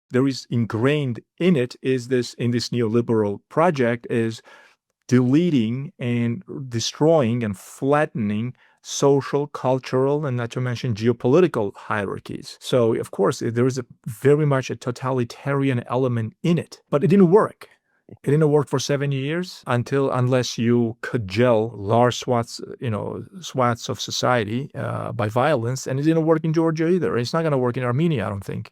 there is ingrained in it is this, in this neoliberal project, is deleting and destroying and flattening social, cultural, and not to mention geopolitical hierarchies. So, of course, there is a very much a totalitarian element in it, but it didn't work. It didn't work for 7 years unless you cajole large swaths of society by violence, and it didn't work in Georgia either. It's not going to work in Armenia, I don't think.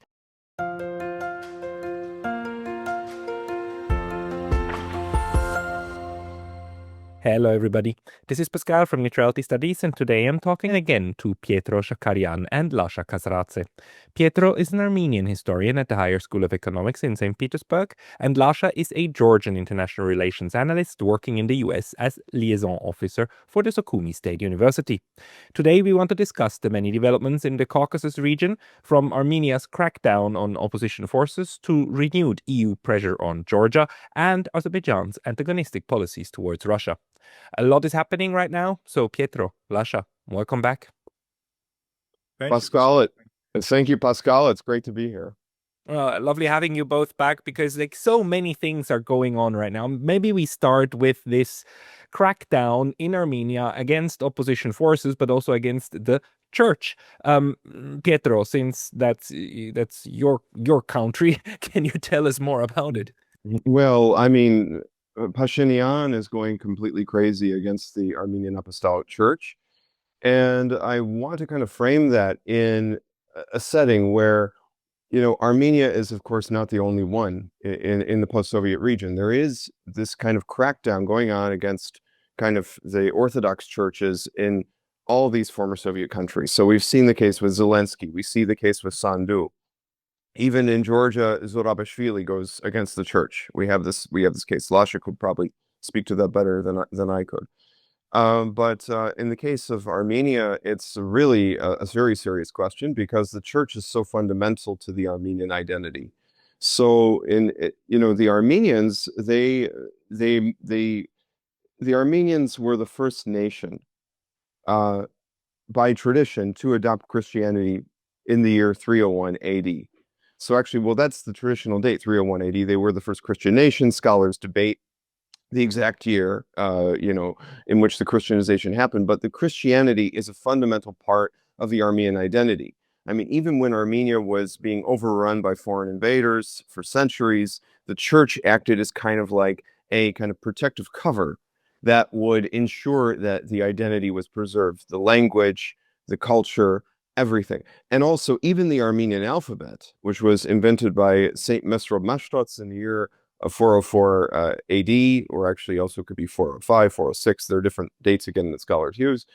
Hello, everybody. This is Pascal from Neutrality Studies, and today I'm talking again to Pietro Shakarian and Lasha Kasradze. Pietro is an Armenian historian at the Higher School of Economics in St. Petersburg, and Lasha is a Georgian international relations analyst working in the US as liaison officer for the Sokhumi State University. Today, we want to discuss the many developments in the Caucasus region, from Armenia's crackdown on opposition forces to renewed EU pressure on Georgia and Azerbaijan's antagonistic policies towards Russia. A lot is happening right now. So, Pietro, Lasha, welcome back. Pascal, thank you, Pascal. It's great to be here. Lovely having you both back, because so many things are going on right now. Maybe we start with this crackdown in Armenia against opposition forces, but also against the church. Pietro, since that's your country, can you tell us more about it? Well, I mean, Pashinyan is going completely crazy against the Armenian Apostolic Church. And I want to kind of frame that in a setting where, Armenia is, of course, not the only one in the post-Soviet region. There is this kind of crackdown going on against kind of the Orthodox churches in all these former Soviet countries. So we've seen the case with Zelensky. We see the case with Sandu. Even in Georgia, Zurabishvili goes against the church. We have this case. Lasha could probably speak to that better than I could. But in the case of Armenia, it's really a very serious question, because the church is so fundamental to the Armenian identity. So the Armenians, the Armenians were the first nation by tradition to adopt Christianity in the year 301 AD. So actually, well, that's the traditional date, 301 AD. They were the first Christian nation. Scholars debate the exact year, in which the Christianization happened. But the Christianity is a fundamental part of the Armenian identity. I mean, even when Armenia was being overrun by foreign invaders for centuries, the church acted as kind of like a kind of protective cover that would ensure that the identity was preserved, the language, the culture, everything. And also, even the Armenian alphabet, which was invented by Saint Mesrop Mashtots in the year of 404 AD, or actually also could be 405, 406. There are different dates again that scholars use.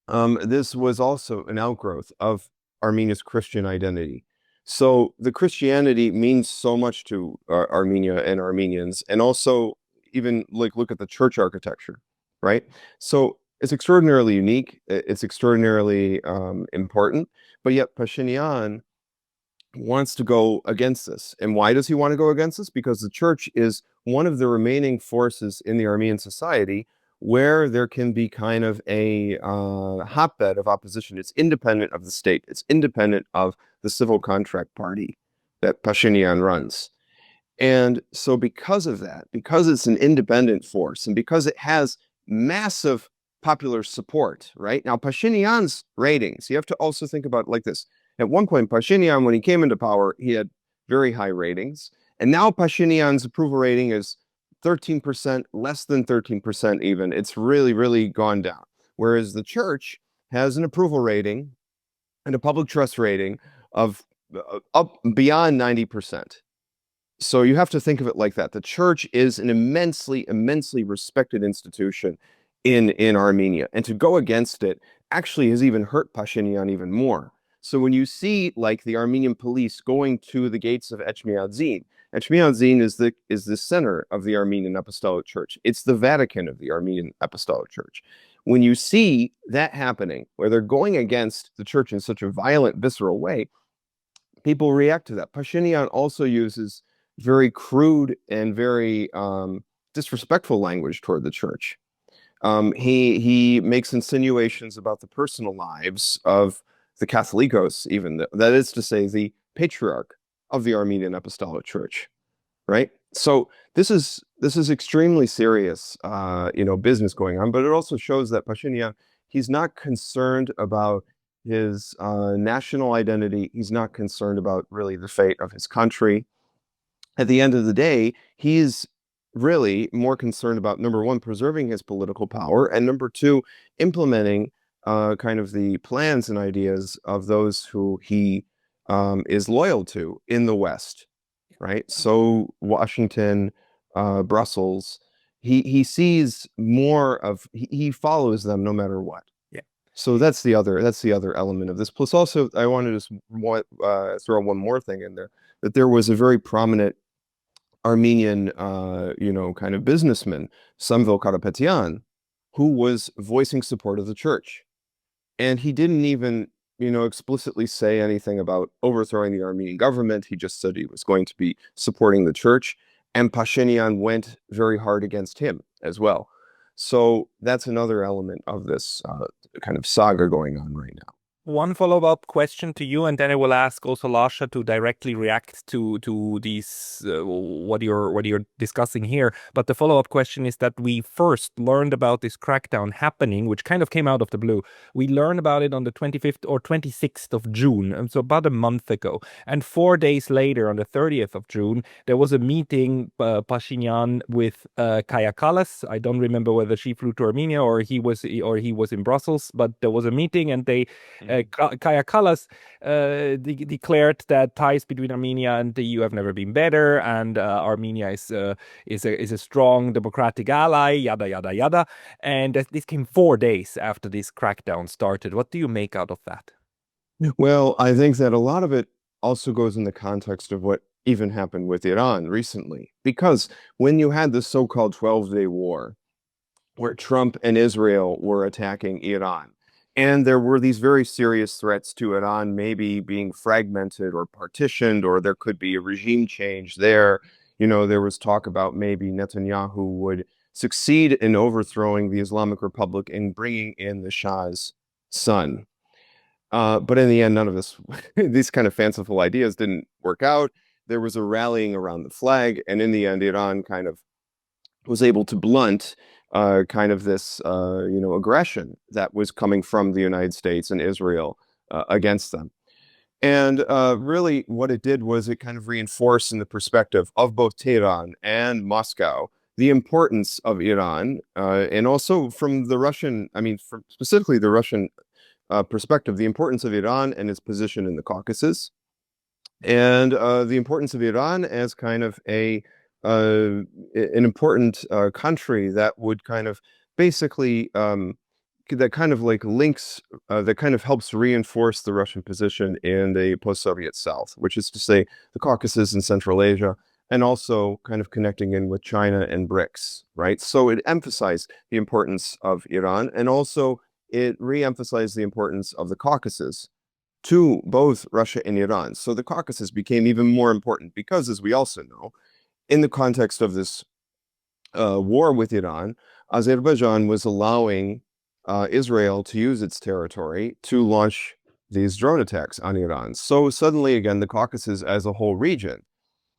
This was also an outgrowth of Armenia's Christian identity. So the Christianity means so much to Armenia and Armenians, and also even look at the church architecture, right? So it's extraordinarily unique. It's extraordinarily important, but yet Pashinyan wants to go against this. And why does he want to go against this? Because the church is one of the remaining forces in the Armenian society where there can be kind of a hotbed of opposition. It's independent of the state. It's independent of the civil contract party that Pashinyan runs. And so because of that, because it's an independent force, and because it has massive popular support, right? Now, Pashinyan's ratings, you have to also think about it like this. At one point, Pashinyan, when he came into power, he had very high ratings. And now Pashinyan's approval rating is 13%, less than 13% even. It's really, really gone down. Whereas the church has an approval rating and a public trust rating of up beyond 90%. So you have to think of it like that. The church is an immensely, immensely respected institution in Armenia. And to go against it actually has even hurt Pashinyan even more. So when you see like the Armenian police going to the gates of Echmiadzin is the center of the Armenian Apostolic Church. It's the Vatican of the Armenian Apostolic Church. When you see that happening, where they're going against the church in such a violent, visceral way, people react to that. Pashinyan also uses very crude and very disrespectful language toward the church. He makes insinuations about the personal lives of the Catholicos, even that is to say, the patriarch of the Armenian Apostolic Church, right? So this is extremely serious, business going on. But it also shows that Pashinyan, he's not concerned about his national identity. He's not concerned about really the fate of his country. At the end of the day, he's really more concerned about, number one, preserving his political power, and number two, implementing kind of the plans and ideas of those who he is loyal to in the West, right? So Washington, Brussels, he sees more of, he follows them no matter what. Yeah. So that's the other element of this. Plus, also, I wanted to throw one more thing in there, that there was a very prominent Armenian, kind of businessman, Samvel Karapetyan, who was voicing support of the church. And he didn't even, explicitly say anything about overthrowing the Armenian government. He just said he was going to be supporting the church. And Pashinyan went very hard against him as well. So that's another element of this kind of saga going on right now. One follow-up question to you, and then I will ask also Lasha to directly react to these what you're discussing here. But the follow-up question is that we first learned about this crackdown happening, which kind of came out of the blue. We learned about it on the 25th or 26th of June, so about a month ago. And 4 days later, on the 30th of June, there was a meeting, Pashinyan with Kaja Kallas. I don't remember whether she flew to Armenia or he was in Brussels, but there was a meeting, and they. Kaja Kallas declared that ties between Armenia and the EU have never been better, and Armenia is a strong democratic ally, yada yada yada. And this came 4 days after this crackdown started. What do you make out of that? Well, I think that a lot of it also goes in the context of what even happened with Iran recently, because when you had the so-called 12-day war, where Trump and Israel were attacking Iran, and there were these very serious threats to Iran maybe being fragmented or partitioned, or there could be a regime change there. There was talk about maybe Netanyahu would succeed in overthrowing the Islamic Republic and bringing in the Shah's son. But in the end, none of this, these kind of fanciful ideas didn't work out. There was a rallying around the flag, and in the end, Iran kind of was able to blunt kind of this, aggression that was coming from the United States and Israel against them. And really what it did was it kind of reinforced in the perspective of both Tehran and Moscow the importance of Iran, and also from the Russian, from specifically the Russian perspective, the importance of Iran and its position in the Caucasus, and the importance of Iran as kind of an important country that would kind of basically that kind of like links, that kind of helps reinforce the Russian position in the post-Soviet South, which is to say the Caucasus and Central Asia, and also kind of connecting in with China and BRICS, right? So it emphasized the importance of Iran, and also it re-emphasized the importance of the Caucasus to both Russia and Iran. So the Caucasus became even more important because, as we also know, in the context of this war with Iran, Azerbaijan was allowing Israel to use its territory to launch these drone attacks on Iran. So suddenly, again, the Caucasus as a whole region,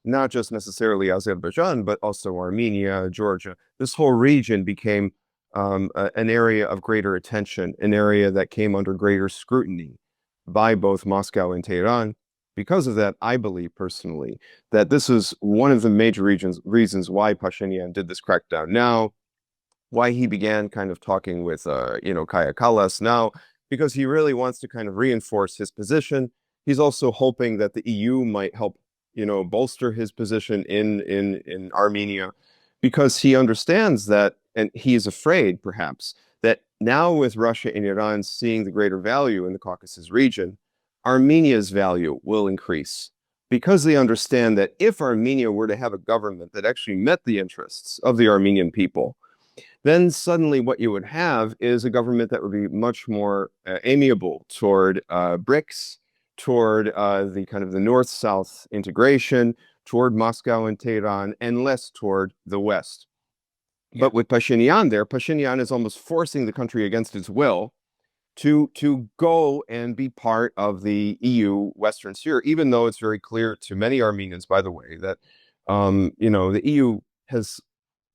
not just necessarily Azerbaijan, but also Armenia, Georgia, this whole region became an area of greater attention, an area that came under greater scrutiny by both Moscow and Tehran. Because of that, I believe personally that this is one of the major reasons why Pashinyan did this crackdown now, why he began kind of talking with, Kaja Kallas now, because he really wants to kind of reinforce his position. He's also hoping that the EU might help, bolster his position in Armenia, because he understands that, and he is afraid perhaps that now with Russia and Iran seeing the greater value in the Caucasus region, Armenia's value will increase, because they understand that if Armenia were to have a government that actually met the interests of the Armenian people, then suddenly what you would have is a government that would be much more amiable toward BRICS, toward the kind of the North-South integration, toward Moscow and Tehran, and less toward the West. Yeah. But with Pashinyan there, Pashinyan is almost forcing the country against its will to go and be part of the EU Western sphere, even though it's very clear to many Armenians, by the way, that the EU has,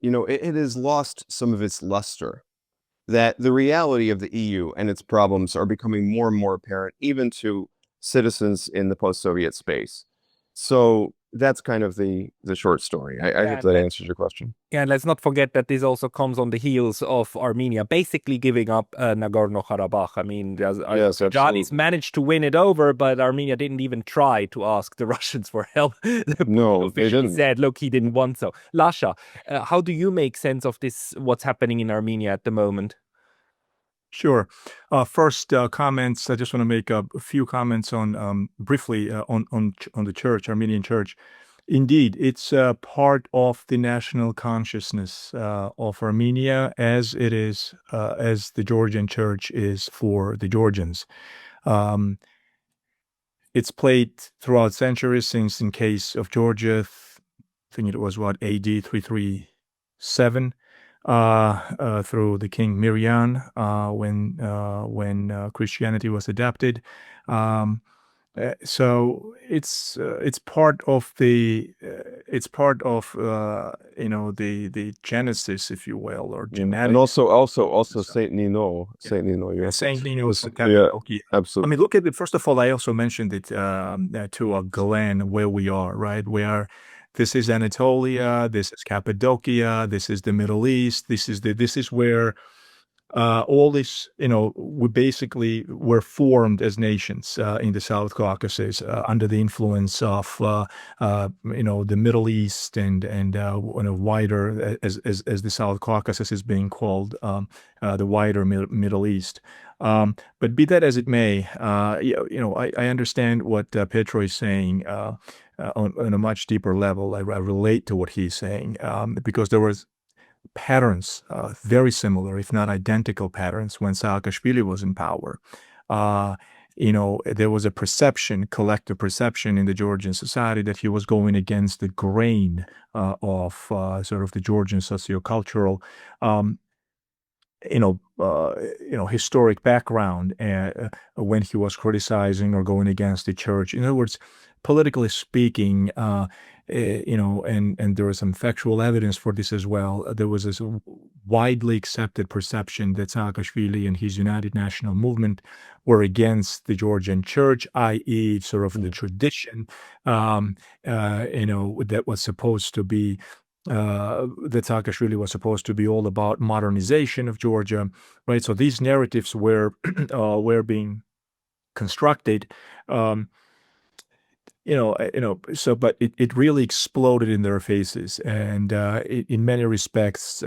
it has lost some of its luster. That the reality of the EU and its problems are becoming more and more apparent, even to citizens in the post-Soviet space. So that's kind of the short story. I hope that answers your question. Yeah, and let's not forget that this also comes on the heels of Armenia basically giving up Nagorno-Karabakh. I mean, Azerbaijanis managed to win it over, but Armenia didn't even try to ask the Russians for help. No, they didn't. Said, look, he didn't want so. Lasha, how do you make sense of this, what's happening in Armenia at the moment? Sure. First, comments. I just want to make a few comments on briefly on the church, Armenian church. Indeed, it's part of the national consciousness of Armenia, as it is as the Georgian church is for the Georgians. It's played throughout centuries, since in case of Georgia, I think it was AD 337. Through the King Miriam, when Christianity was adopted. So it's part of the the genesis, if you will, or genetics. And also Saint Nino. Saint Nino. Saint Nino is capital. Yeah, absolutely. I mean, look at it. First of all, I also mentioned it to Glenn, where we are, right? This is Anatolia, this is Cappadocia, this is the Middle East, this is where all this, we basically were formed as nations in the South Caucasus under the influence of the Middle East and wider, as the South Caucasus is being called, the wider Middle East. But be that as it may, I understand what Pietro is saying on a much deeper level. I relate to what he's saying because there was patterns, very similar, if not identical patterns, when Saakashvili was in power. There was a collective perception in the Georgian society that he was going against the grain of sort of the Georgian sociocultural historic background when he was criticizing or going against the church. In other words, politically speaking, and there is some factual evidence for this as well. There was this widely accepted perception that Saakashvili and his United National Movement were against the Georgian church, i.e., sort of the tradition, that was supposed to be that Saakashvili was supposed to be all about modernization of Georgia, right? So these narratives were being constructed, but it really exploded in their faces, and in many respects,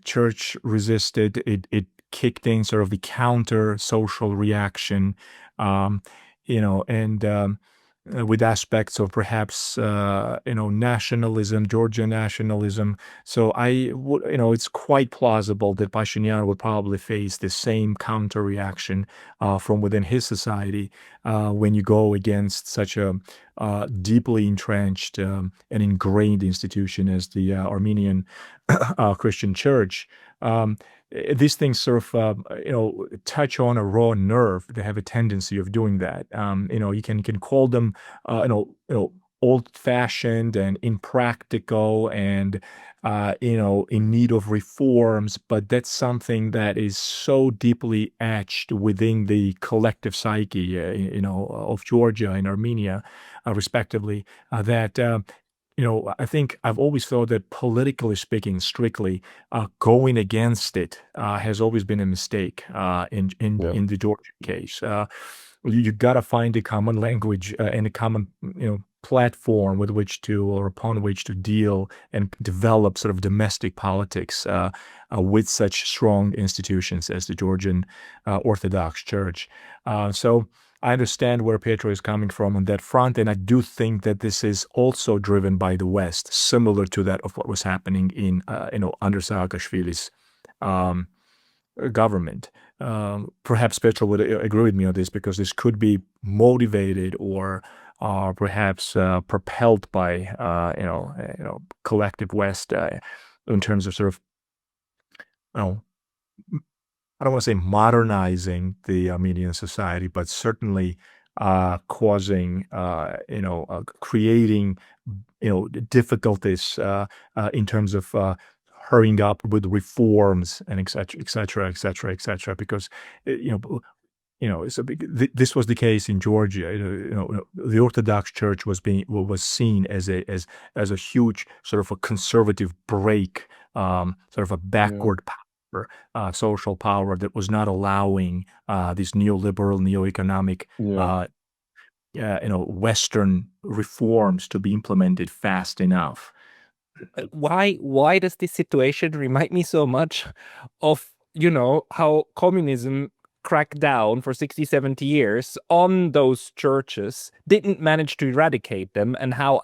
church resisted. It kicked in sort of the counter social reaction, with aspects of perhaps nationalism, Georgian nationalism. So it's quite plausible that Pashinyan would probably face the same counter reaction from within his society when you go against such a deeply entrenched and ingrained institution as the Armenian Christian Church. These things sort of, touch on a raw nerve. They have a tendency of doing that. You can call them, old-fashioned and impractical and, in need of reforms. But that's something that is so deeply etched within the collective psyche, of Georgia and Armenia, respectively, that. I think I've always thought that politically speaking, strictly, going against it has always been a mistake in the Georgian case. You got to find a common language and a common, platform with which to or upon which to deal and develop sort of domestic politics with such strong institutions as the Georgian Orthodox Church. So I understand where Pietro is coming from on that front, and I do think that this is also driven by the West, similar to that of what was happening in, under Saakashvili's government. Perhaps Pietro would agree with me on this, because this could be motivated or perhaps propelled by, collective West in terms of sort of, I don't want to say modernizing the Armenian society, but certainly causing, creating, difficulties in terms of hurrying up with reforms and et cetera, et cetera, et cetera, et cetera, because, it's this was the case in Georgia. The Orthodox Church was seen as a huge sort of a conservative break, sort of a backward power, social power that was not allowing these neoliberal, neo-economic, Western reforms to be implemented fast enough. Why does this situation remind me so much of, how communism cracked down for 60, 70 years on those churches, didn't manage to eradicate them, and how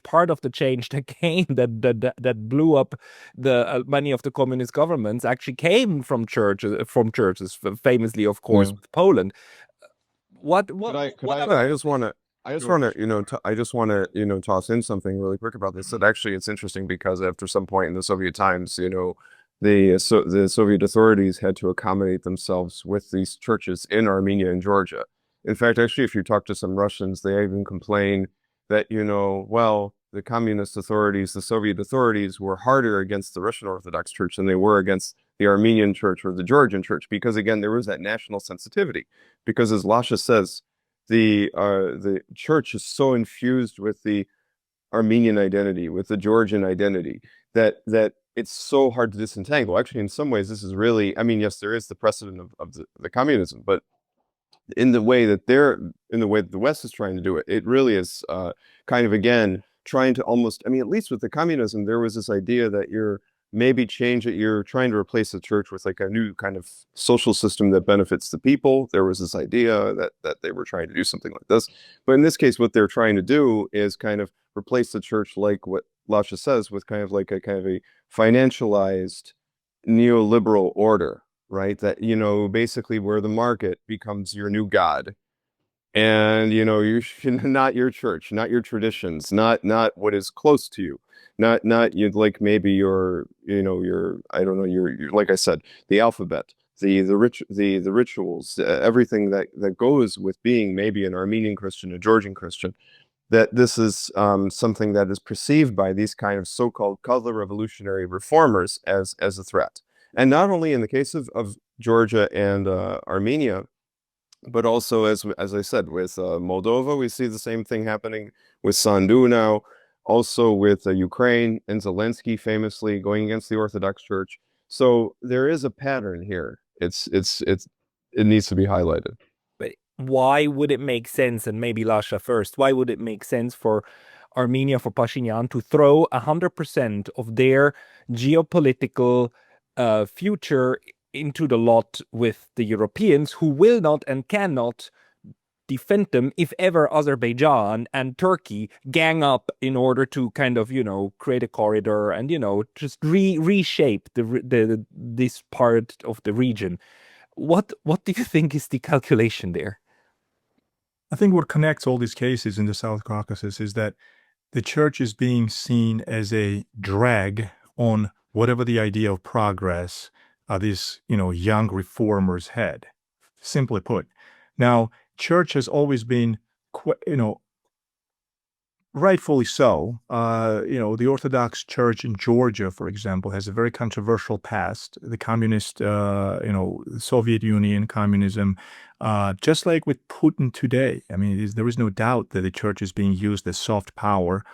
part of the change that came, that blew up many of the communist governments, actually came from churches, famously, of course, with Poland. I just want to toss in something really quick about this. That actually it's interesting because after some point in the Soviet times, the Soviet authorities had to accommodate themselves with these churches in Armenia and Georgia. In fact, actually, if you talk to some Russians, they even complain that, the communist authorities, the Soviet authorities were harder against the Russian Orthodox Church than they were against the Armenian Church or the Georgian Church, because again, there was that national sensitivity. Because as Lasha says, the church is so infused with the Armenian identity, with the Georgian identity, that it's so hard to disentangle. Actually, in some ways, this is really, yes, there is the precedent of the communism, but in the way that the West is trying to do it, it really is kind of, again, trying to almost, at least with the communism, there was this idea that you're trying to replace the church with like a new kind of social system that benefits the people. There was this idea that they were trying to do something like this. But in this case, what they're trying to do is kind of replace the church, like what Lasha says, with kind of a financialized neoliberal order, right? That, basically where the market becomes your new god. And, you should not your church, not your traditions, not what is close to you, not you, like maybe your, I don't know, your like I said, the alphabet, the rituals, everything that goes with being maybe an Armenian Christian, a Georgian Christian. That this is something that is perceived by these kind of so-called color revolutionary reformers as a threat. And not only in the case of Georgia and Armenia, but also, as I said, with Moldova, we see the same thing happening with Sandu now, also with Ukraine and Zelensky famously going against the Orthodox Church. So there is a pattern here. It needs to be highlighted. But why would it make sense, and maybe Lasha first, why would it make sense for Armenia, for Pashinyan, to throw 100% of their geopolitical future into the lot with the Europeans, who will not and cannot defend them if ever Azerbaijan and Turkey gang up in order to kind of, create a corridor and, just reshape this part of the region? What do you think is the calculation there? I think what connects all these cases in the South Caucasus is that the church is being seen as a drag on whatever the idea of progress these, young reformers had, simply put. Now, church has always been, rightfully so. The Orthodox Church in Georgia, for example, has a very controversial past. The communist, Soviet Union, communism, just like with Putin today. There is no doubt that the church is being used as soft power,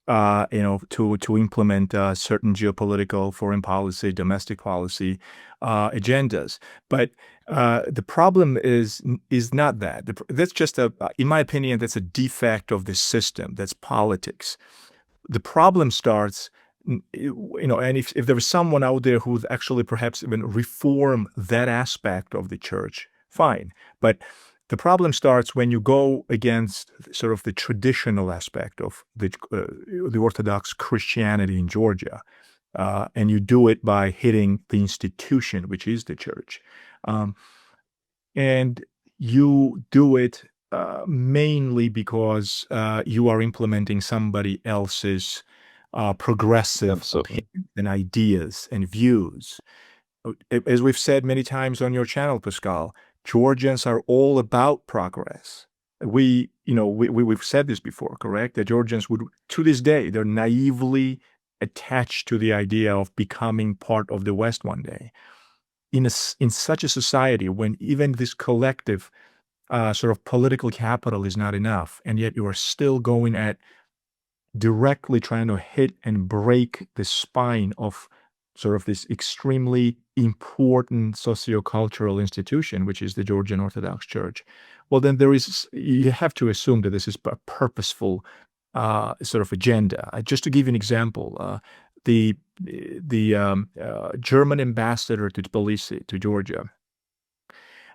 to implement certain geopolitical, foreign policy, domestic policy agendas. But the problem is not that. That's just in my opinion, that's a defect of the system. That's politics. The problem starts, and if there is someone out there who would actually perhaps even reform that aspect of the church, fine. But the problem starts when you go against sort of the traditional aspect of the Orthodox Christianity in Georgia, and you do it by hitting the institution, which is the church. And you do it mainly because you are implementing somebody else's progressive opinions and ideas and views. as we've said many times on your channel, Pascal, Georgians are all about progress. We've said this before, correct? The Georgians would, to this day, they're naively attached to the idea of becoming part of the West one day. In such a society, when even this collective sort of political capital is not enough, and yet you are still going at directly trying to hit and break the spine of sort of this extremely important sociocultural institution, which is the Georgian Orthodox Church. Well, then you have to assume that this is a purposeful sort of agenda. Just to give you an example, the German ambassador to Tbilisi, to Georgia,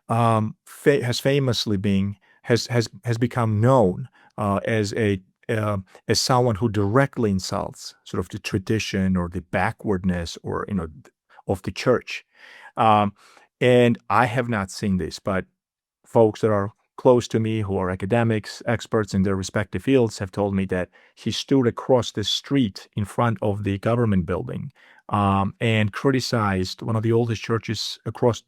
has become known as someone who directly insults sort of the tradition or the backwardness or of the church. And I have not seen this, but folks that are close to me who are academics, experts in their respective fields, have told me that he stood across the street in front of the government building and criticized one of the oldest churches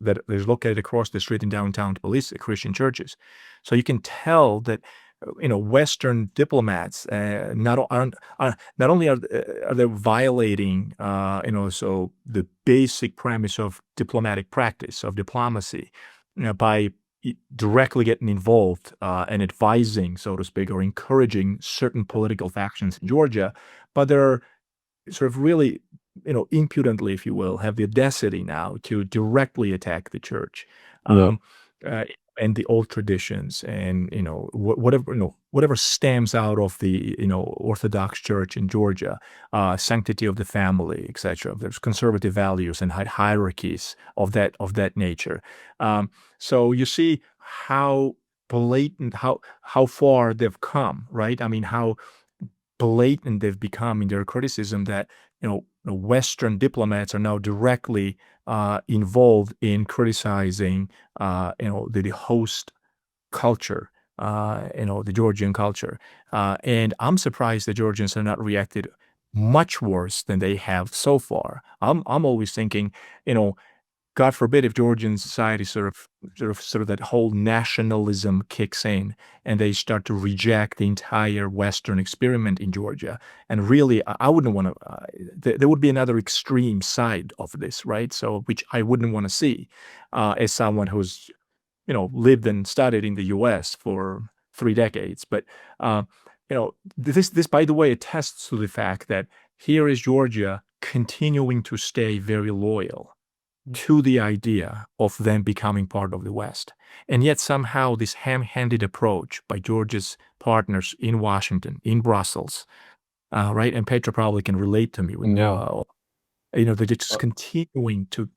that is located across the street in downtown Tbilisi, Christian churches. So you can tell that Western diplomats not only are they violating so the basic premise of diplomatic practice, of diplomacy, by directly getting involved and advising, so to speak, or encouraging certain political factions in Georgia, but they're sort of really, impudently, if you will, have the audacity now to directly attack the church. And the old traditions, and whatever stems out of the Orthodox Church in Georgia, sanctity of the family, etc. There's conservative values and hierarchies of that nature. So you see how blatant, how far they've come, right? I mean, how blatant they've become in their criticism that Western diplomats are now directly involved in criticizing the host culture, the Georgian culture, and I'm surprised the Georgians have not reacted much worse than they have so far. I'm always thinking, God forbid if Georgian society sort of that whole nationalism kicks in and they start to reject the entire Western experiment in Georgia. And really, I wouldn't want to, there would be another extreme side of this, right? So, which I wouldn't want to see as someone who's, lived and studied in the U.S. for 3 decades. But, this, by the way, attests to the fact that here is Georgia continuing to stay very loyal to the idea of them becoming part of the West. And yet somehow this ham-handed approach by Georgia's partners in Washington, in Brussels, right? And Pietro probably can relate to me with, they're just continuing to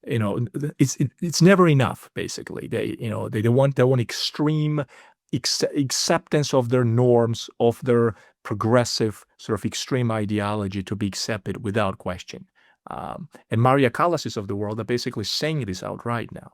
it's never enough, basically. They want extreme acceptance of their norms, of their progressive sort of extreme ideology to be accepted without question. And Maria Callas's of the world are basically saying this outright now.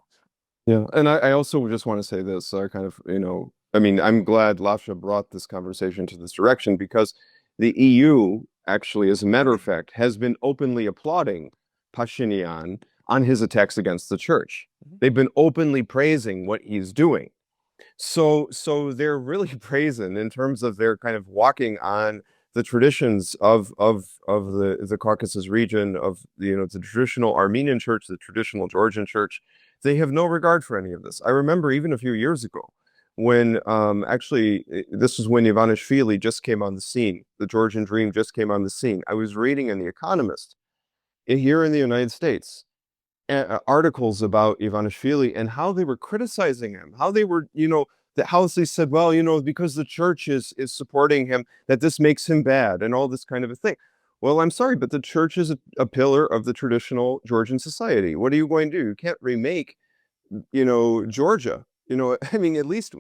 Yeah, and I also just want to say this, I'm glad Lasha brought this conversation to this direction, because the EU, actually, as a matter of fact, has been openly applauding Pashinyan on his attacks against the church. They've been openly praising what he's doing. So they're really brazen in terms of their kind of walking on the traditions of the Caucasus region, of the traditional Armenian church, the traditional Georgian church. They have no regard for any of this. I remember even a few years ago when this was when Ivanishvili just came on the scene. The Georgian Dream just came on the scene. I was reading in The Economist here in the United States articles about Ivanishvili and how they were criticizing him, how they were, how they said, well, because the church is supporting him, that this makes him bad and all this kind of a thing. Well, I'm sorry, but the church is a pillar of the traditional Georgian society. What are you going to do? You can't remake, Georgia. At least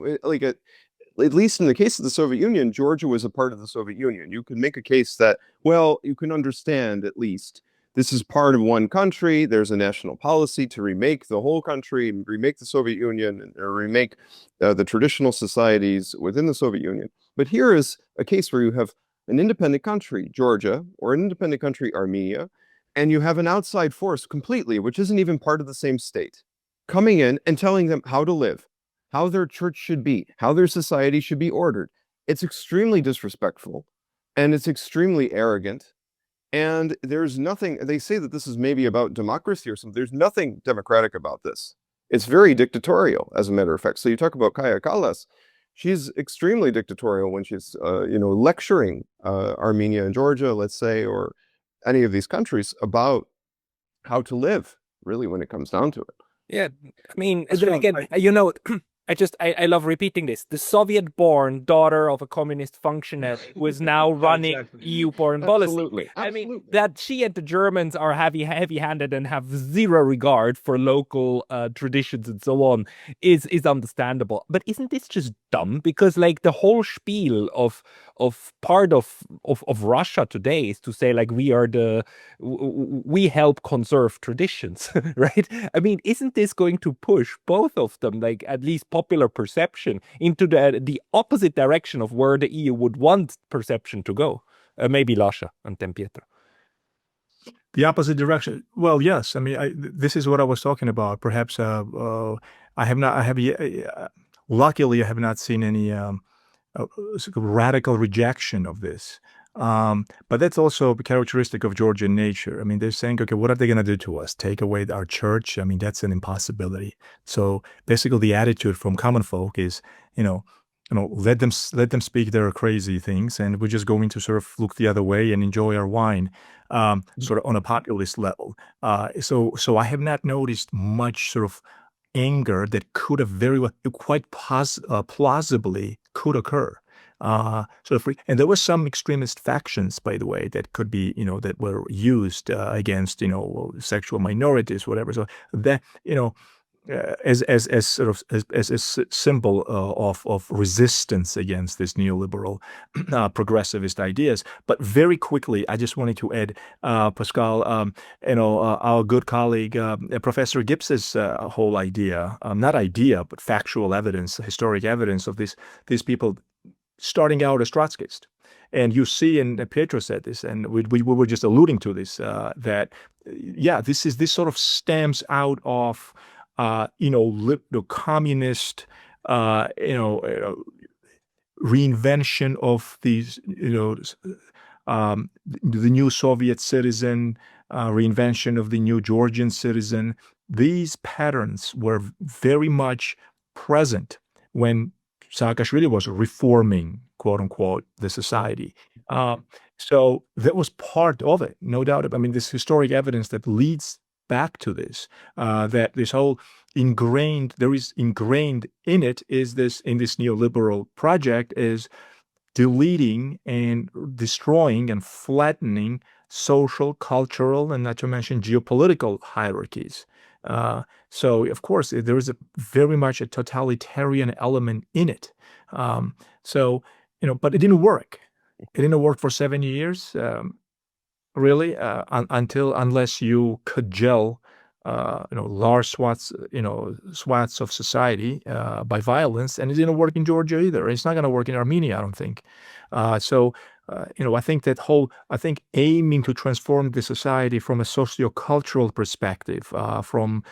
at least in the case of the Soviet Union, Georgia was a part of the Soviet Union. You could make a case that, well, you can understand at least this is part of one country. There's a national policy to remake the whole country, remake the Soviet Union, or remake the traditional societies within the Soviet Union. But here is a case where you have an independent country, Georgia, or an independent country, Armenia, and you have an outside force completely, which isn't even part of the same state, coming in and telling them how to live, how their church should be, how their society should be ordered. It's extremely disrespectful, and it's extremely arrogant. And there's nothing, they say that this is maybe about democracy or something. There's nothing democratic about this. It's very dictatorial, as a matter of fact. So you talk about Kaya Kallas, she's extremely dictatorial when she's, lecturing Armenia and Georgia, let's say, or any of these countries about how to live, really, when it comes down to it. Yeah, I mean, then again, I love repeating this. The Soviet-born daughter of a communist functionary who is now running EU foreign policy. Absolutely. I mean, that she and the Germans are heavy-handed and have zero regard for local traditions and so on is understandable. But isn't this just dumb? Because like the whole spiel of part of Russia today is to say like we help conserve traditions, right? I mean, isn't this going to push both of them, like at least popular perception, into the opposite direction of where the EU would want perception to go? Maybe Lasha and then Pietro. The opposite direction. Well, yes. I mean, this is what I was talking about. Perhaps luckily, I have not seen any radical rejection of this. But that's also characteristic of Georgian nature. I mean, they're saying, okay, what are they going to do to us? Take away our church? I mean, that's an impossibility. So basically, the attitude from common folk is, let them speak their crazy things, and we're just going to sort of look the other way and enjoy our wine, sort of on a populist level. So I have not noticed much sort of anger that could have very well, quite plausibly could occur. And there were some extremist factions, by the way, that could be, that were used against, sexual minorities, whatever. So that, as a symbol of resistance against this neoliberal progressivist ideas. But very quickly, I just wanted to add, Pascal, our good colleague, Professor Gibbs's whole idea, not idea, but factual evidence, historic evidence of these people starting out as Trotskyist. And you see, and Pietro said this, and we were just alluding to this, that, this sort of stems out of the communist, reinvention of these, the new Soviet citizen, reinvention of the new Georgian citizen. These patterns were very much present when Saakashvili was reforming, quote unquote, the society. So that was part of it, no doubt. I mean, this historic evidence that leads back to this, that this whole ingrained in it is this, in this neoliberal project, is deleting and destroying and flattening social, cultural, and not to mention geopolitical hierarchies. So of course there is very much a totalitarian element in it. But it didn't work. It didn't work for 7 years. Really, unless you cajole, large swaths of society by violence, and it didn't work in Georgia either. It's not going to work in Armenia, I don't think. I think aiming to transform the society from a socio-cultural perspective, from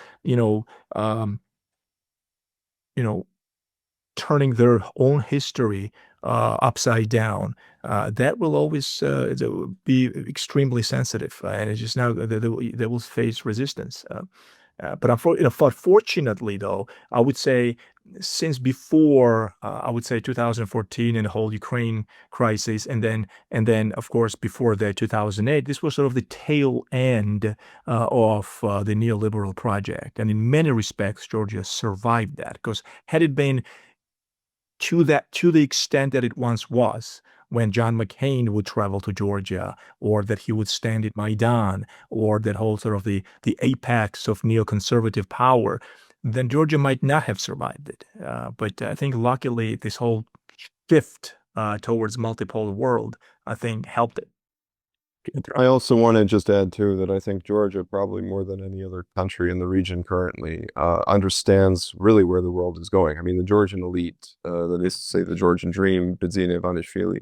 turning their own history upside down, that will always be extremely sensitive, and it's just now they will face resistance. But fortunately, though, I would say since before, I would say 2014 and the whole Ukraine crisis, and then of course before that 2008, this was sort of the tail end of the neoliberal project, and in many respects, Georgia survived that, because had it been to the extent that it once was, when John McCain would travel to Georgia, or that he would stand at Maidan, or that whole sort of the apex of neoconservative power, then Georgia might not have survived it. But I think luckily this whole shift towards multipolar world, I think, helped it. I also want to just add, too, that I think Georgia, probably more than any other country in the region currently, understands really where the world is going. I mean, the Georgian elite, that is to say the Georgian dream, Bidzina Ivanishvili,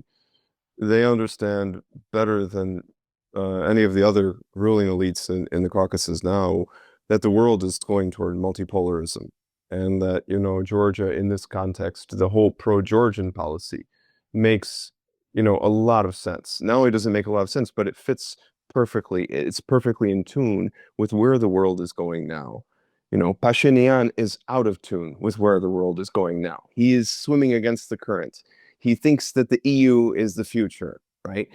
they understand better than any of the other ruling elites in the Caucasus now that the world is going toward multipolarism, and that, Georgia in this context, the whole pro-Georgian policy makes, a lot of sense. Not only does it make a lot of sense, but it fits perfectly. It's perfectly in tune with where the world is going now. Pashinyan is out of tune with where the world is going now. He is swimming against the current. He thinks that the EU is the future, right?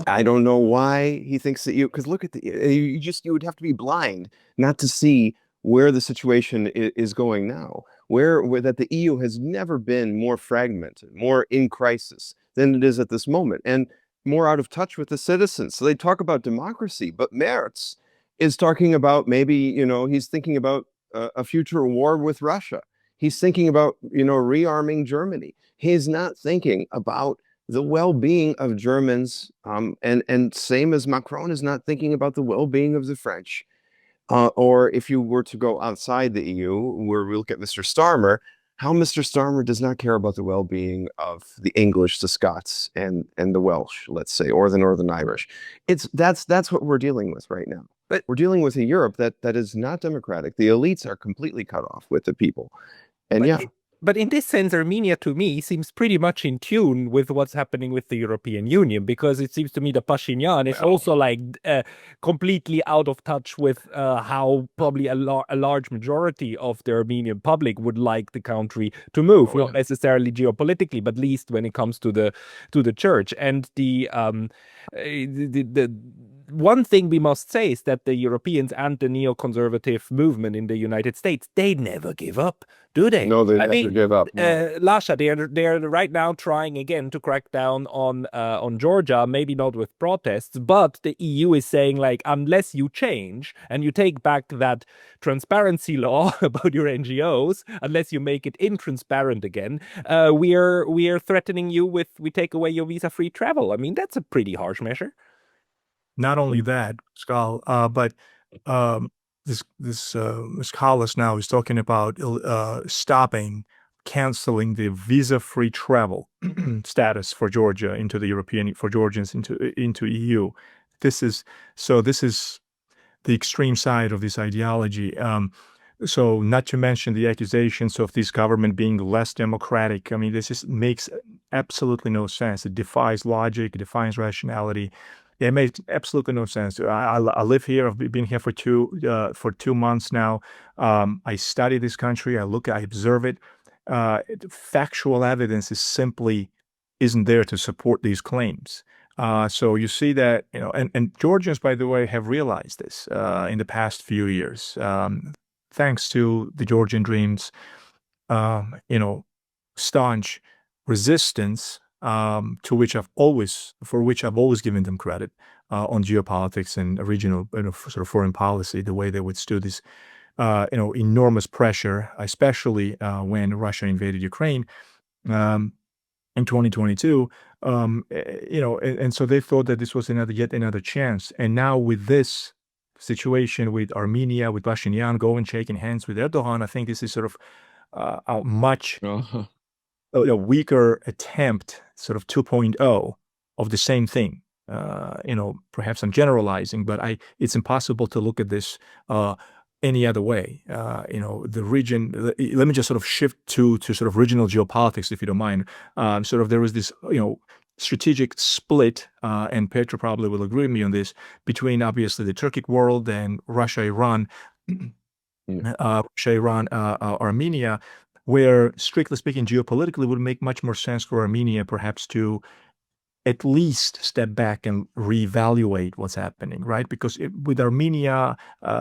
I don't know why he thinks that because look at you would have to be blind not to see where the situation is going now, where that the EU has never been more fragmented, more in crisis than it is at this moment, and more out of touch with the citizens. So they talk about democracy, but Merz is talking about maybe, he's thinking about a future war with Russia. He's thinking about, rearming Germany. He's not thinking about the well-being of Germans, and same as Macron is not thinking about the well-being of the French. Or if you were to go outside the EU, where we look at Mr. Starmer, how Mr. Starmer does not care about the well-being of the English, the Scots, and the Welsh, let's say, or the Northern Irish. That's what we're dealing with right now. But we're dealing with a Europe that is not democratic. The elites are completely cut off with the people. And But in this sense, Armenia, to me, seems pretty much in tune with what's happening with the European Union, because it seems to me that Pashinyan is also completely out of touch with how probably a large majority of the Armenian public would like the country to move, not necessarily geopolitically, but at least when it comes to the church. And the one thing we must say is that the Europeans and the neoconservative movement in the United States, they never give up, do they? No, they never give up. Lasha, they're right now trying again to crack down on Georgia, maybe not with protests, but the EU is saying, unless you change and you take back that transparency law about your NGOs, unless you make it intransparent again, we are threatening you we take away your visa-free travel. I mean, that's a pretty harsh measure. Not only that, Skal, but this Carlos now is talking about canceling the visa-free travel status for Georgia into the for Georgians into EU. This is the extreme side of this ideology. So not to mention the accusations of this government being less democratic. I mean, this makes absolutely no sense. It defies logic. It defies rationality. It makes absolutely no sense. I live here. I've been here for 2 months now. I study this country. I observe it. Factual evidence isn't there to support these claims. So you see that, and Georgians, by the way, have realized this in the past few years, thanks to the Georgian Dream's, staunch resistance, for which I've always given them credit on geopolitics and regional, sort of foreign policy, the way they withstood this, enormous pressure, especially when Russia invaded Ukraine in 2022. And so they thought that this was yet another chance. And now with this situation with Armenia, with Pashinyan going shaking hands with Erdogan, I think this is sort of a much a weaker attempt, sort of 2.0 of the same thing. Perhaps I'm generalizing, but it's impossible to look at this any other way. The region, let me just sort of shift to sort of regional geopolitics, if you don't mind. There was this, strategic split, and Pietro probably will agree with me on this, between obviously the Turkic world and Russia, Iran, Armenia, where, strictly speaking, geopolitically, would make much more sense for Armenia perhaps to at least step back and reevaluate what's happening, right? Because with Armenia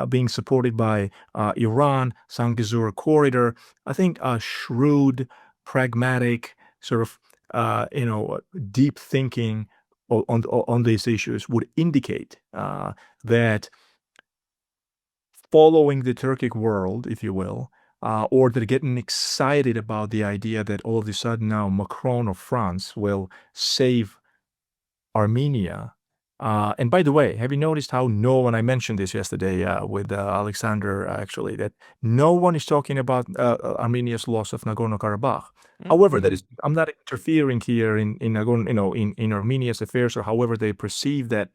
being supported by Iran, Zangezur corridor, I think a shrewd, pragmatic, sort of, deep thinking on these issues would indicate that following the Turkic world, if you will, or they're getting excited about the idea that all of a sudden now Macron of France will save Armenia. And by the way, have you noticed how no one, I mentioned this yesterday with Alexander, actually, that no one is talking about Armenia's loss of Nagorno-Karabakh. However, I'm not interfering here in Armenia's affairs, or however they perceive that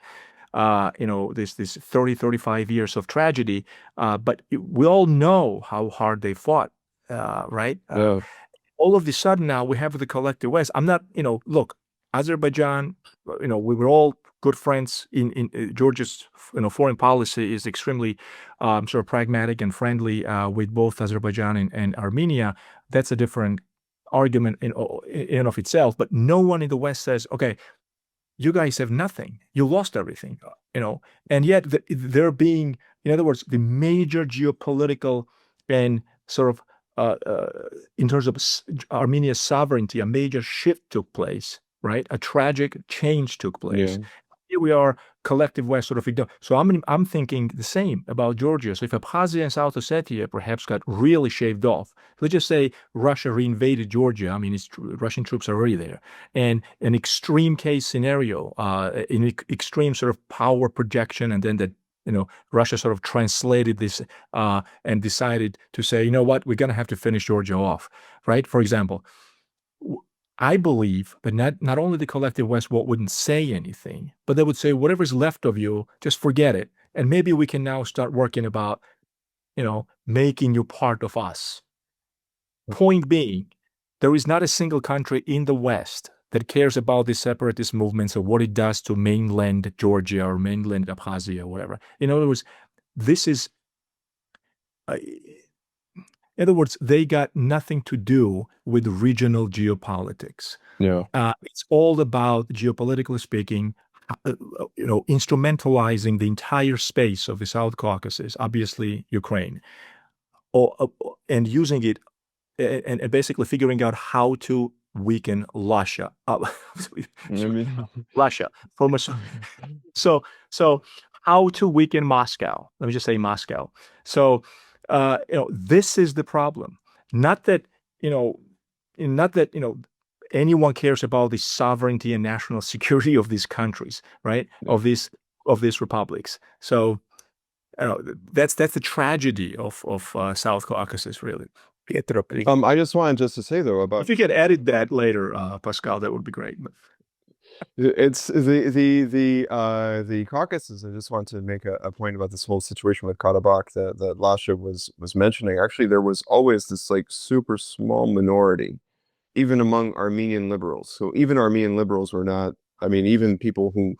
this 35 years of tragedy. But we all know how hard they fought, right? Yeah. All of a sudden now we have the collective West. I'm not, look, Azerbaijan, we were all good friends in Georgia's, foreign policy is extremely sort of pragmatic and friendly with both Azerbaijan and Armenia. That's a different argument in and of itself. But no one in the West says, okay, you guys have nothing. You lost everything, and yet they're being, in other words, the major geopolitical and sort of in terms of Armenia's sovereignty, a major shift took place, right? A tragic change took place. Yeah. Here we are, collective West sort of ignored. So I'm thinking the same about Georgia. So if Abkhazia and South Ossetia perhaps got really shaved off, let's just say Russia reinvaded Georgia. I mean, Russian troops are already there, and an extreme case scenario, in extreme sort of power projection, and then that Russia sort of translated this and decided to say, you know what, we're going to have to finish Georgia off, right? For example, I believe that not only the collective West wouldn't say anything, but they would say, whatever's left of you, just forget it. And maybe we can now start working about, making you part of us. Point being, there is not a single country in the West that cares about these separatist movements or what it does to mainland Georgia or mainland Abkhazia or whatever. In other words, they got nothing to do with regional geopolitics. Yeah. It's all about, geopolitically speaking, instrumentalizing the entire space of the South Caucasus, obviously Ukraine, and using it and basically figuring out how to weaken Lasha. Lasha. So how to weaken Moscow. Let me just say Moscow. So this is the problem. Not that anyone cares about the sovereignty and national security of these countries, right? Of these republics. So that's the tragedy of South Caucasus, really. Pietro, I just wanted to say though about, if you could edit that later, Pascal, that would be great. it's the Caucasus. I just want to make a point about this whole situation with Karabakh that Lasha was mentioning. Actually, there was always this like super small minority, even among Armenian liberals. So even Armenian liberals were not, I mean, even people who,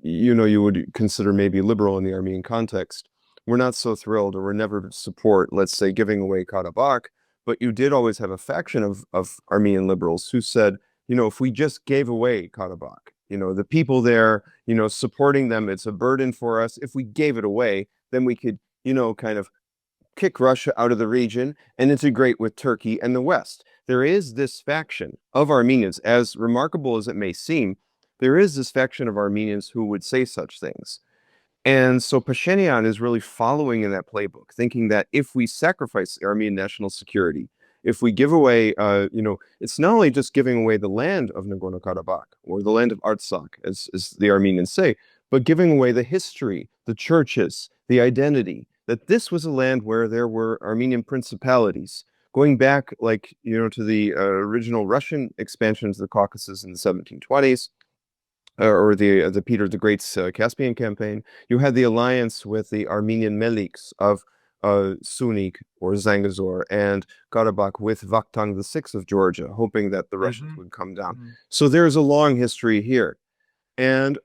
you would consider maybe liberal in the Armenian context, were not so thrilled or were never support, let's say, giving away Karabakh. But you did always have a faction of Armenian liberals who said, if we just gave away Karabakh, the people there, supporting them, it's a burden for us. If we gave it away, then we could, kind of kick Russia out of the region and integrate with Turkey and the West. There is this faction of Armenians, as remarkable as it may seem, there is this faction of Armenians who would say such things. And so Pashinyan is really following in that playbook, thinking that if we sacrifice Armenian national security, if we give away, it's not only just giving away the land of Nagorno-Karabakh or the land of Artsakh, as the Armenians say, but giving away the history, the churches, the identity, that this was a land where there were Armenian principalities, going back to the original Russian expansions of the Caucasus in the 1720s, or the Peter the Great's Caspian campaign. You had the alliance with the Armenian Meliks of Sunik or Zangezur and Karabakh with Vakhtang VI of Georgia, hoping that the Russians would come down. So there's a long history here. And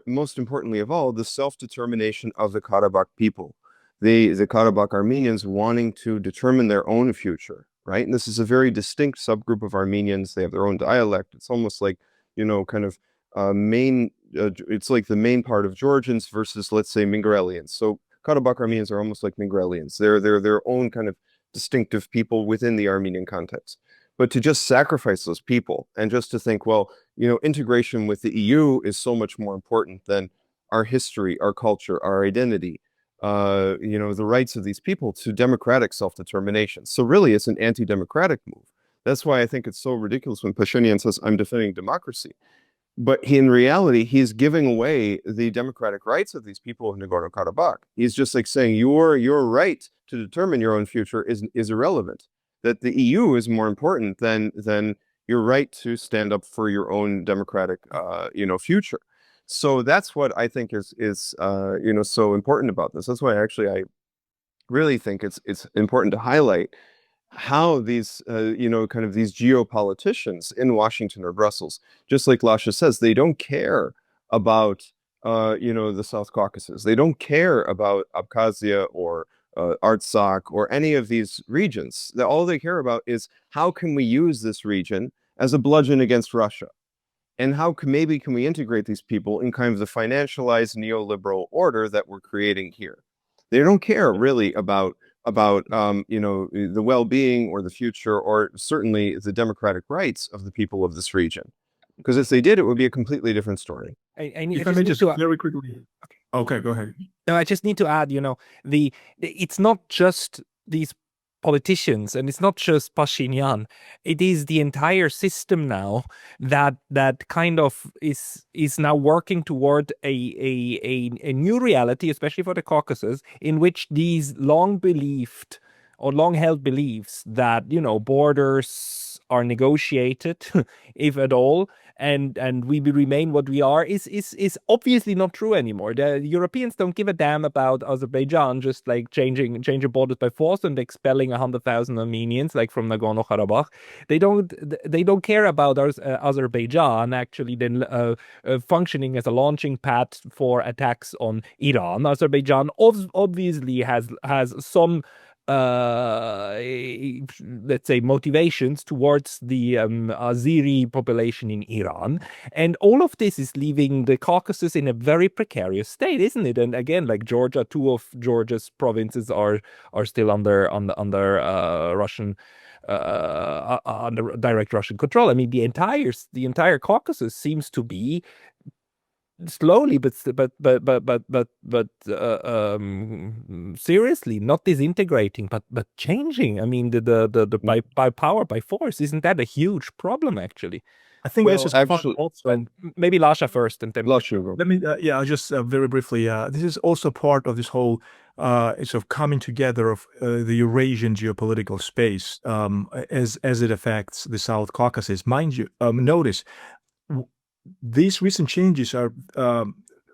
most importantly of all, the self-determination of the Karabakh people. The Karabakh Armenians wanting to determine their own future, right? And this is a very distinct subgroup of Armenians. They have their own dialect. It's almost like, kind of it's like the main part of Georgians versus, let's say, Mingrelians. So Karabakh Armenians are almost like Mingrelians. They're their own kind of distinctive people within the Armenian context. But to just sacrifice those people and just to think, well, integration with the EU is so much more important than our history, our culture, our identity, the rights of these people to democratic self-determination. So really, it's an anti-democratic move. That's why I think it's so ridiculous when Pashinyan says, I'm defending democracy. But in reality, he's giving away the democratic rights of these people in Nagorno-Karabakh. He's just like saying your right to determine your own future is irrelevant. That the EU is more important than your right to stand up for your own democratic future. So that's what I think is so important about this. That's why I really think it's important to highlight how these kind of these geopoliticians in Washington or Brussels, just like Lasha says, they don't care about the South Caucasus. They don't care about Abkhazia or Artsakh or any of these regions. All they care about is how can we use this region as a bludgeon against Russia, and how maybe can we integrate these people in kind of the financialized neoliberal order that we're creating here. They don't care really about the well-being or the future or certainly the democratic rights of the people of this region. Because if they did, it would be a completely different story. If I may just very quickly. Okay, go ahead. No, I just need to add, it's not just these politicians and it's not just Pashinyan. It is the entire system now that kind of is now working toward a new reality, especially for the Caucasus, in which these long-believed or long-held beliefs that, borders are negotiated, if at all, and we will remain what we are is obviously not true anymore. The Europeans don't give a damn about Azerbaijan just like changing borders by force and expelling 100,000 Armenians like from Nagorno-Karabakh. They don't care about Azerbaijan actually then functioning as a launching pad for attacks on Iran. Azerbaijan obviously has some let's say motivations towards the Azeri population in Iran, and all of this is leaving the Caucasus in a very precarious state, isn't it? And again, like Georgia, 2 of Georgia's provinces are still under Russian under direct Russian control. I mean, the entire Caucasus seems to be slowly but seriously not disintegrating but changing. I mean, the by power by force, isn't that a huge problem actually? I think this is actually, also maybe Lasha first and then Lasha. Let me I'll just very briefly, this is also part of this whole sort of coming together of the Eurasian geopolitical space as it affects the South Caucasus. Mind you, notice these recent changes are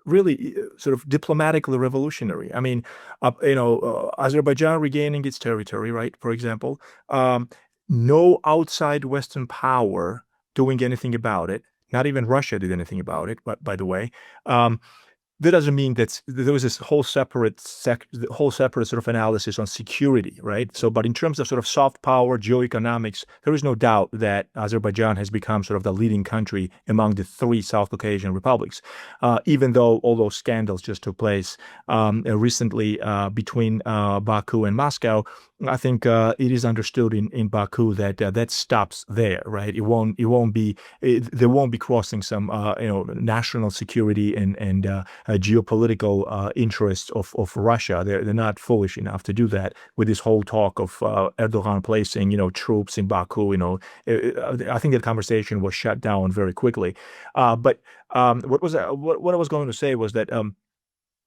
really sort of diplomatically revolutionary. I mean, Azerbaijan regaining its territory, right? For example, no outside Western power doing anything about it. Not even Russia did anything about it. But by the way, that doesn't mean that there was this whole separate sort of analysis on security, right? So, but in terms of sort of soft power, geoeconomics, there is no doubt that Azerbaijan has become sort of the leading country among the 3 South Caucasian republics, even though all those scandals just took place recently between Baku and Moscow. I think it is understood in Baku that that stops there, right? There won't be crossing some national security and geopolitical interests of Russia. They're not foolish enough to do that with this whole talk of Erdogan placing troops in Baku. I think that conversation was shut down very quickly. But what I was going to say was that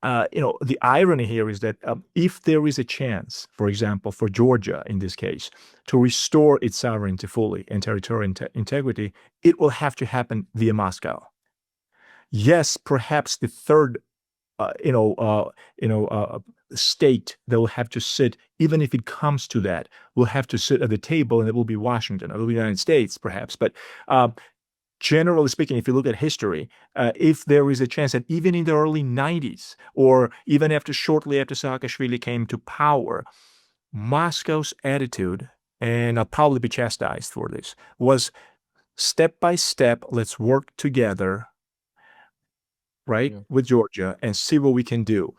the irony here is that if there is a chance, for example, for Georgia in this case, to restore its sovereignty fully and territorial integrity, it will have to happen via Moscow. Yes, perhaps the third, state that will have to sit, even if it comes to that, will have to sit at the table, and it will be Washington, it will be the United States, perhaps. But generally speaking, if you look at history, if there is a chance that even in the early 90s, or even shortly after Saakashvili came to power, Moscow's attitude, and I'll probably be chastised for this, was step by step, let's work together, right, with Georgia and see what we can do.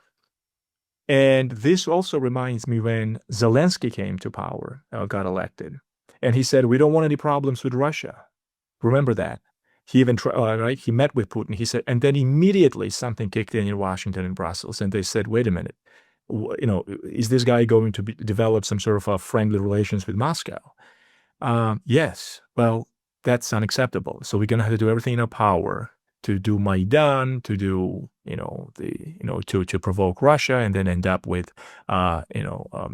And this also reminds me when Zelensky came to power, got elected, and he said, we don't want any problems with Russia. Remember that. He even tried, he met with Putin. He said, and then immediately something kicked in Washington and Brussels, and they said, wait a minute, is this guy going to develop some sort of friendly relations with Moscow? Yes. Well, that's unacceptable. So we're going to have to do everything in our power to do Maidan, to do, to provoke Russia, and then end up with,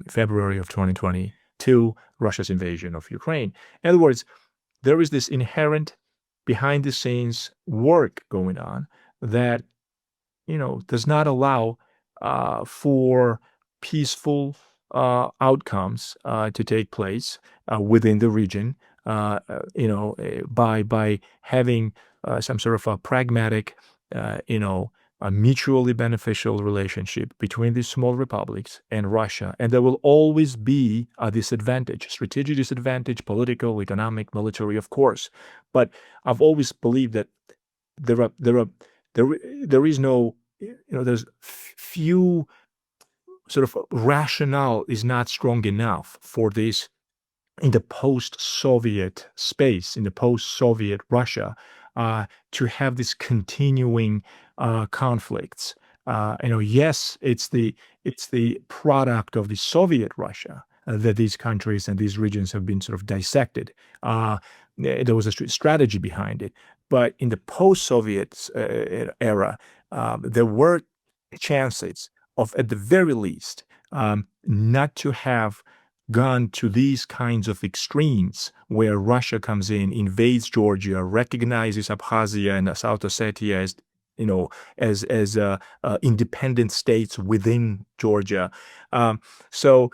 February of 2022, Russia's invasion of Ukraine. In other words, there is this inherent behind the scenes work going on that does not allow for peaceful outcomes to take place within the region. By having some sort of a pragmatic, a mutually beneficial relationship between these small republics and Russia. And there will always be a disadvantage, strategic disadvantage, political, economic, military, of course. But I've always believed that there is no, there's few sort of rationale is not strong enough for this in the post-Soviet space, in the post-Soviet Russia, to have this continuing conflicts. Yes, it's the product of the Soviet Russia that these countries and these regions have been sort of dissected. There was a strategy behind it, but in the post-Soviet era, there were chances of, at the very least, not to have gone to these kinds of extremes where Russia comes in, invades Georgia, recognizes Abkhazia and South Ossetia as independent states within Georgia. So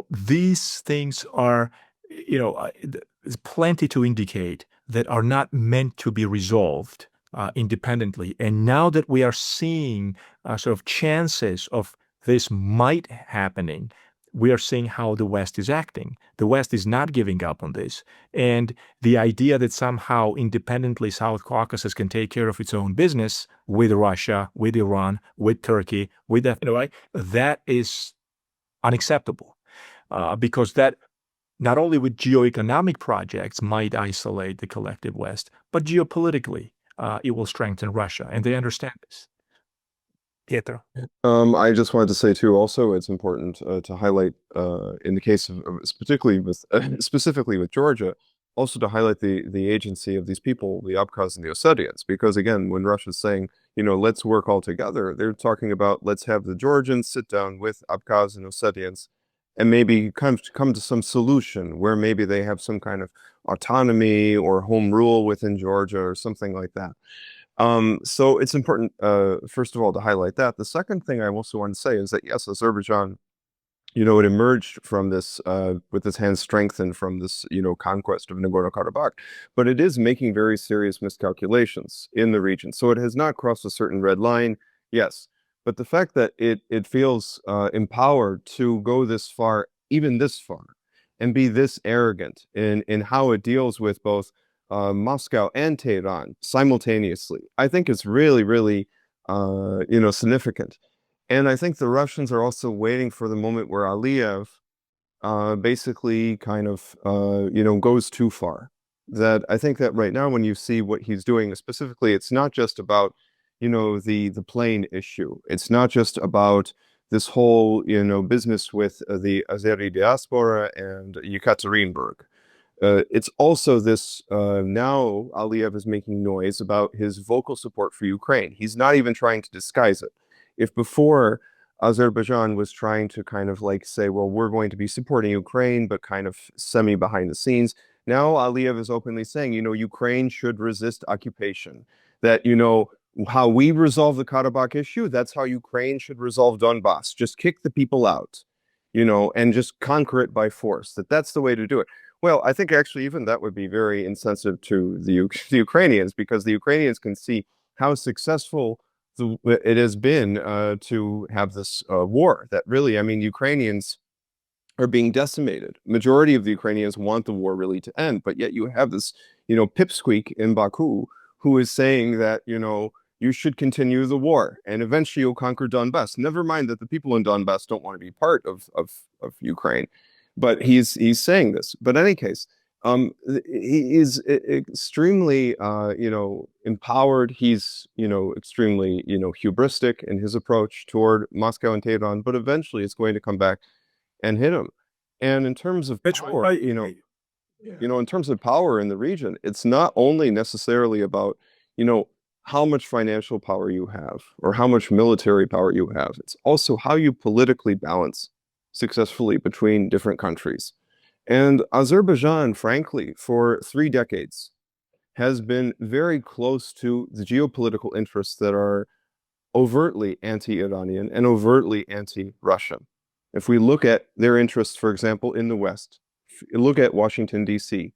these things are, there's plenty to indicate that are not meant to be resolved independently. And now that we are seeing sort of chances of this might happening, we are seeing how the West is acting. The West is not giving up on this. And the idea that somehow independently South Caucasus can take care of its own business with Russia, with Iran, with Turkey, with that is unacceptable. Because that not only with geoeconomic projects might isolate the collective West, but geopolitically, it will strengthen Russia. And they understand this. Pietro. I just wanted to say too, also, it's important to highlight in the case of particularly with specifically with Georgia, also to highlight the agency of these people, the Abkhaz and the Ossetians, because again, when Russia's saying, let's work all together, they're talking about let's have the Georgians sit down with Abkhaz and Ossetians and maybe come to some solution where maybe they have some kind of autonomy or home rule within Georgia or something like that. So it's important, first of all, to highlight that. The second thing I also want to say is that, yes, Azerbaijan, it emerged from this, with its hands strengthened from this, conquest of Nagorno-Karabakh, but it is making very serious miscalculations in the region. So it has not crossed a certain red line, yes, but the fact that it feels empowered to go this far, even this far, and be this arrogant in how it deals with both Moscow and Tehran simultaneously, I think it's really, really, significant. And I think the Russians are also waiting for the moment where Aliyev basically kind of, goes too far. That I think that right now, when you see what he's doing, specifically, it's not just about, the plane issue. It's not just about this whole, business with the Azeri diaspora and Yekaterinburg. It's also this, now Aliyev is making noise about his vocal support for Ukraine. He's not even trying to disguise it. If before Azerbaijan was trying to kind of like say, well, we're going to be supporting Ukraine, but kind of semi behind the scenes, now Aliyev is openly saying, Ukraine should resist occupation. That, how we resolve the Karabakh issue, that's how Ukraine should resolve Donbass. Just kick the people out, and just conquer it by force. That's the way to do it. Well, I think actually even that would be very insensitive to the Ukrainians, because the Ukrainians can see how successful it has been to have this war. That really, Ukrainians are being decimated. Majority of the Ukrainians want the war really to end, but yet you have this, pipsqueak in Baku who is saying that, you should continue the war and eventually you'll conquer Donbass. Never mind that the people in Donbass don't want to be part of Ukraine, but he's saying this. But in any case, he is extremely, empowered. He's, extremely, hubristic in his approach toward Moscow and Tehran, but eventually it's going to come back and hit him. And in terms of power, in terms of power in the region, it's not only necessarily about, how much financial power you have or how much military power you have. It's also how you politically balance successfully between different countries. And Azerbaijan, frankly, for 3 decades has been very close to the geopolitical interests that are overtly anti-Iranian and overtly anti-Russian. If we look at their interests, for example, in the West, look at Washington, D.C.,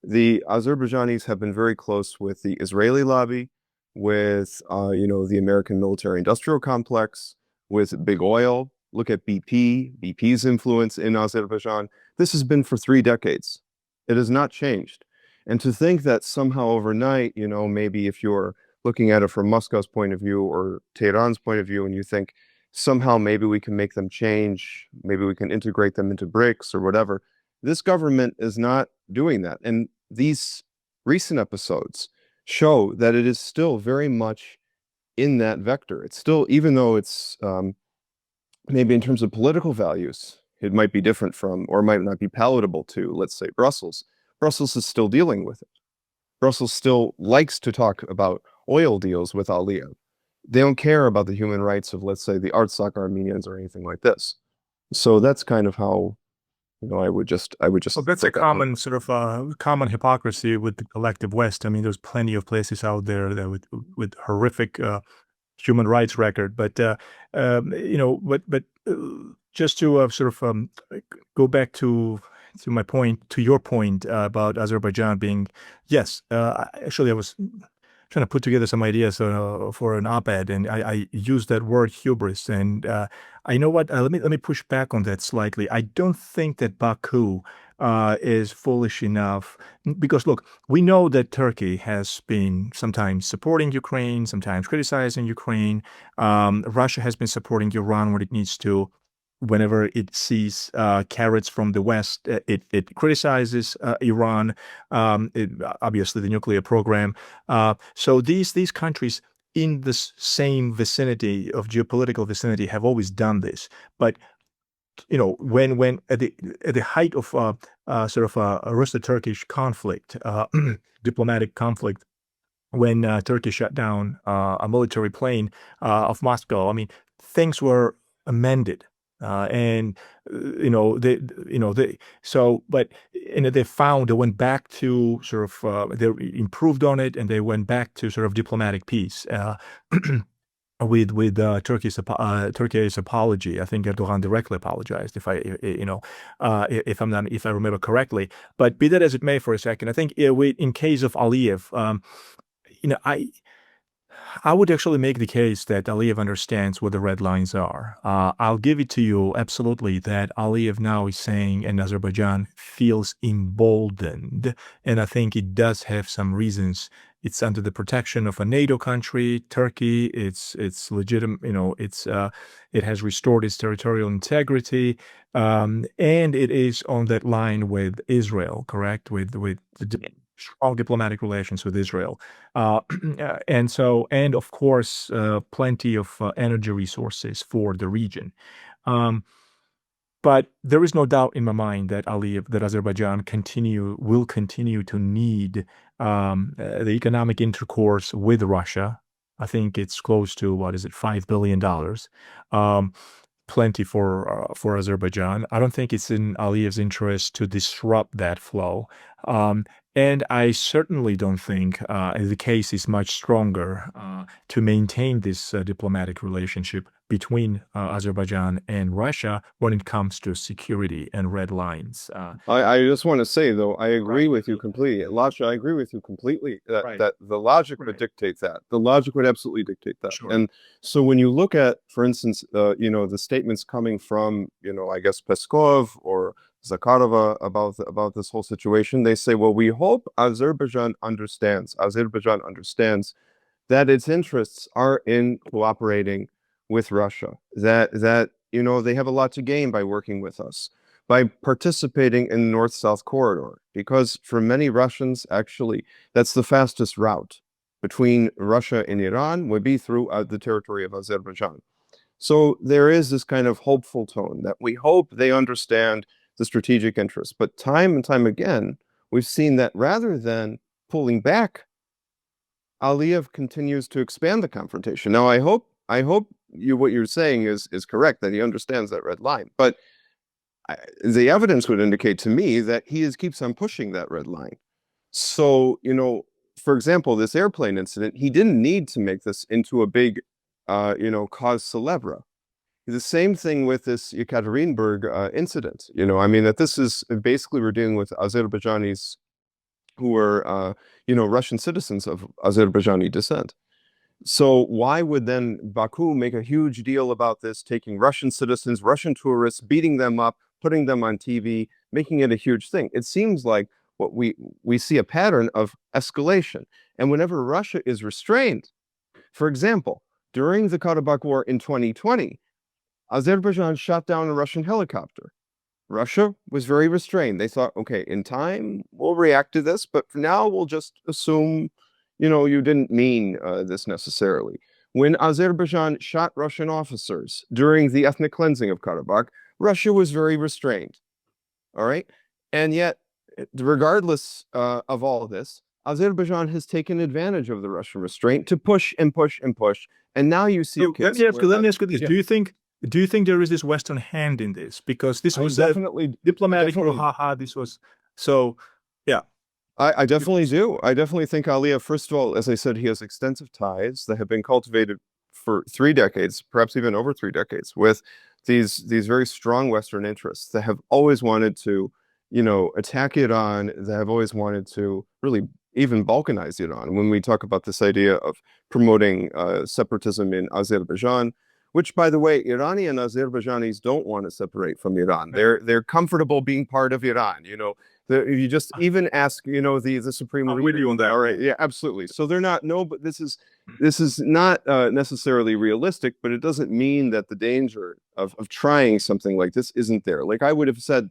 the Azerbaijanis have been very close with the Israeli lobby, with the American military-industrial complex, with big oil. Look at BP's influence in Azerbaijan. This has been for 3 decades. It has not changed. And to think that somehow overnight, maybe if you're looking at it from Moscow's point of view or Tehran's point of view, and you think somehow maybe we can make them change, maybe we can integrate them into BRICS or whatever. This government is not doing that. And these recent episodes show that it is still very much in that vector. It's still, even though it's maybe in terms of political values, it might be different from, or might not be palatable to, let's say, Brussels. Brussels is still dealing with it. Brussels still likes to talk about oil deals with Aliyev. They don't care about the human rights of, let's say, the Artsakh Armenians or anything like this. So that's kind of how, I would just. Well, that's a common sort of common hypocrisy with the collective West. I mean, there's plenty of places out there that with horrific human rights record, but just to sort of go back to my point, to your point about Azerbaijan being, yes, actually I was trying to put together some ideas for an op-ed, and I used that word hubris. And I know what. Let me push back on that slightly. I don't think that Baku is foolish enough, because look, we know that Turkey has been sometimes supporting Ukraine, sometimes criticizing Ukraine. Russia has been supporting Iran when it needs to. Whenever it sees carrots from the West, it criticizes Iran, obviously the nuclear program. So these countries in the same vicinity of geopolitical vicinity have always done this. But when at the height of sort of a Russo-Turkish conflict, diplomatic conflict, when Turkey shut down a military plane of Moscow, I mean, things were amended. They went back to sort of, they improved on it, and they went back to sort of diplomatic peace with Turkey's apology. I think Erdogan directly apologized, if I remember correctly. But be that as it may, for a second, I think in case of Aliyev, I would actually make the case that Aliyev understands what the red lines are. I'll give it to you absolutely that Aliyev now is saying, and Azerbaijan feels emboldened, and I think it does have some reasons. It's under the protection of a NATO country, Turkey. It's legitimate. It has restored its territorial integrity, and it is on that line with Israel, correct? With the strong diplomatic relations with Israel, and of course plenty of energy resources for the region. But there is no doubt in my mind that Azerbaijan will continue to need the economic intercourse with Russia. I think it's close to $5 billion. Plenty for Azerbaijan. I don't think it's in Aliyev's interest to disrupt that flow. And I certainly don't think the case is much stronger to maintain this diplomatic relationship between Azerbaijan and Russia when it comes to security and red lines. I just want to say, though, I agree with you completely. Lasha, I agree with you completely that the logic would dictate that. The logic would absolutely dictate that. Sure. And so when you look at, for instance, the statements coming from, I guess, Peskov or Zakharova about this whole situation, they say, well, we hope Azerbaijan understands that its interests are in cooperating with Russia, that they have a lot to gain by working with us, by participating in the North-South corridor, because for many Russians, actually, that's the fastest route between Russia and Iran would be through the territory of Azerbaijan. So there is this kind of hopeful tone that we hope they understand the strategic interests. But time and time again, we've seen that rather than pulling back, Aliyev continues to expand the confrontation. Now, I hope what you're saying is correct, that he understands that red line. But the evidence would indicate to me that he keeps on pushing that red line. So, for example, this airplane incident, he didn't need to make this into a big, cause célèbre. The same thing with this Yekaterinburg incident. I mean, that this is basically we're dealing with Azerbaijanis who were, Russian citizens of Azerbaijani descent. So why would then Baku make a huge deal about this, taking Russian citizens, Russian tourists, beating them up, putting them on TV, making it a huge thing? It seems like what we see a pattern of escalation. And whenever Russia is restrained, for example, during the Karabakh War in 2020, Azerbaijan shot down a Russian helicopter. Russia was very restrained. They thought, okay, in time, we'll react to this, but for now, we'll just assume, you didn't mean this necessarily. When Azerbaijan shot Russian officers during the ethnic cleansing of Karabakh, Russia was very restrained. All right? And yet, regardless of all of this, Azerbaijan has taken advantage of the Russian restraint to push and push and push. And now you see So let me ask you this. Yeah. Do you think there is this Western hand in this? Because this was definitely diplomatic definitely- brouhaha. This was so. Yeah. I definitely do. I definitely think Aliyev, first of all, as I said, he has extensive ties that have been cultivated for 3 decades, perhaps even over 3 decades, with these very strong Western interests that have always wanted to, attack Iran, that have always wanted to really even balkanize Iran. When we talk about this idea of promoting separatism in Azerbaijan, which, by the way, Iranian Azerbaijanis don't want to separate from Iran. They're comfortable being part of Iran. You just even ask, the Supreme. I'm with you on that. All right, yeah, absolutely. So they're not. No, but this is not necessarily realistic. But it doesn't mean that the danger of trying something like this isn't there. Like I would have said,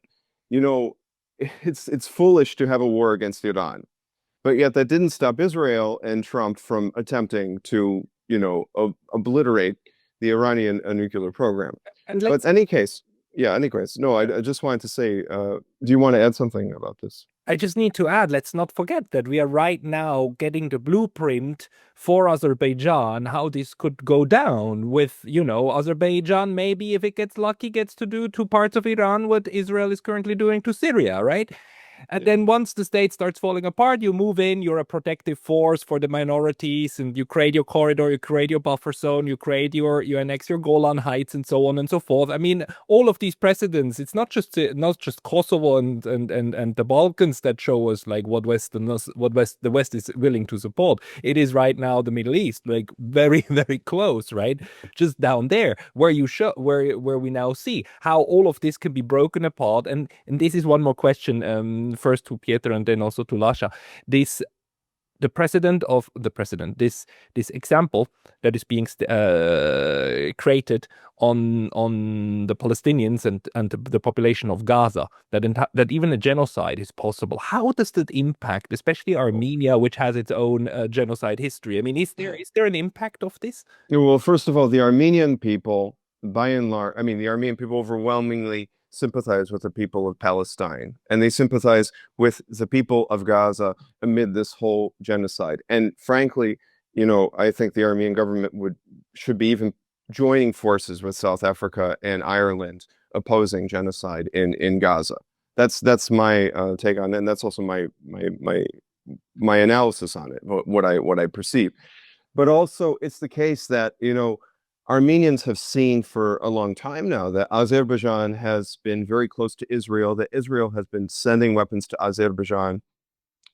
it's foolish to have a war against Iran, but yet that didn't stop Israel and Trump from attempting to, obliterate the Iranian nuclear program. But any case, no, I just wanted to say, do you want to add something about this? I just need to add, let's not forget that we are right now getting the blueprint for Azerbaijan, how this could go down with, Azerbaijan, maybe if it gets lucky, gets to do 2 parts of Iran, what Israel is currently doing to Syria, right? And then once the state starts falling apart, you move in, you're a protective force for the minorities, and you create your corridor, you create your buffer zone, you annex your Golan Heights, and so on and so forth. I mean, all of these precedents, it's not just Kosovo and the Balkans that show us like what the West is willing to support. It is right now the Middle East, like very, very close, right? Just down there, where we now see how all of this can be broken apart. And this is one more question, first to Pietro and then also to Lasha. This example that is being created on the Palestinians and the population of Gaza, that even a genocide is possible. How does that impact, especially Armenia, which has its own genocide history? I mean, is there an impact of this? Yeah, well, first of all, the Armenian people, by and large, the Armenian people overwhelmingly sympathize with the people of Palestine, and they sympathize with the people of Gaza amid this whole genocide. And frankly, I think the Armenian government should be even joining forces with South Africa and Ireland opposing genocide in Gaza. That's my take on it, and that's also my analysis on it, what I perceive. But also, it's the case that Armenians have seen for a long time now that Azerbaijan has been very close to Israel, that Israel has been sending weapons to Azerbaijan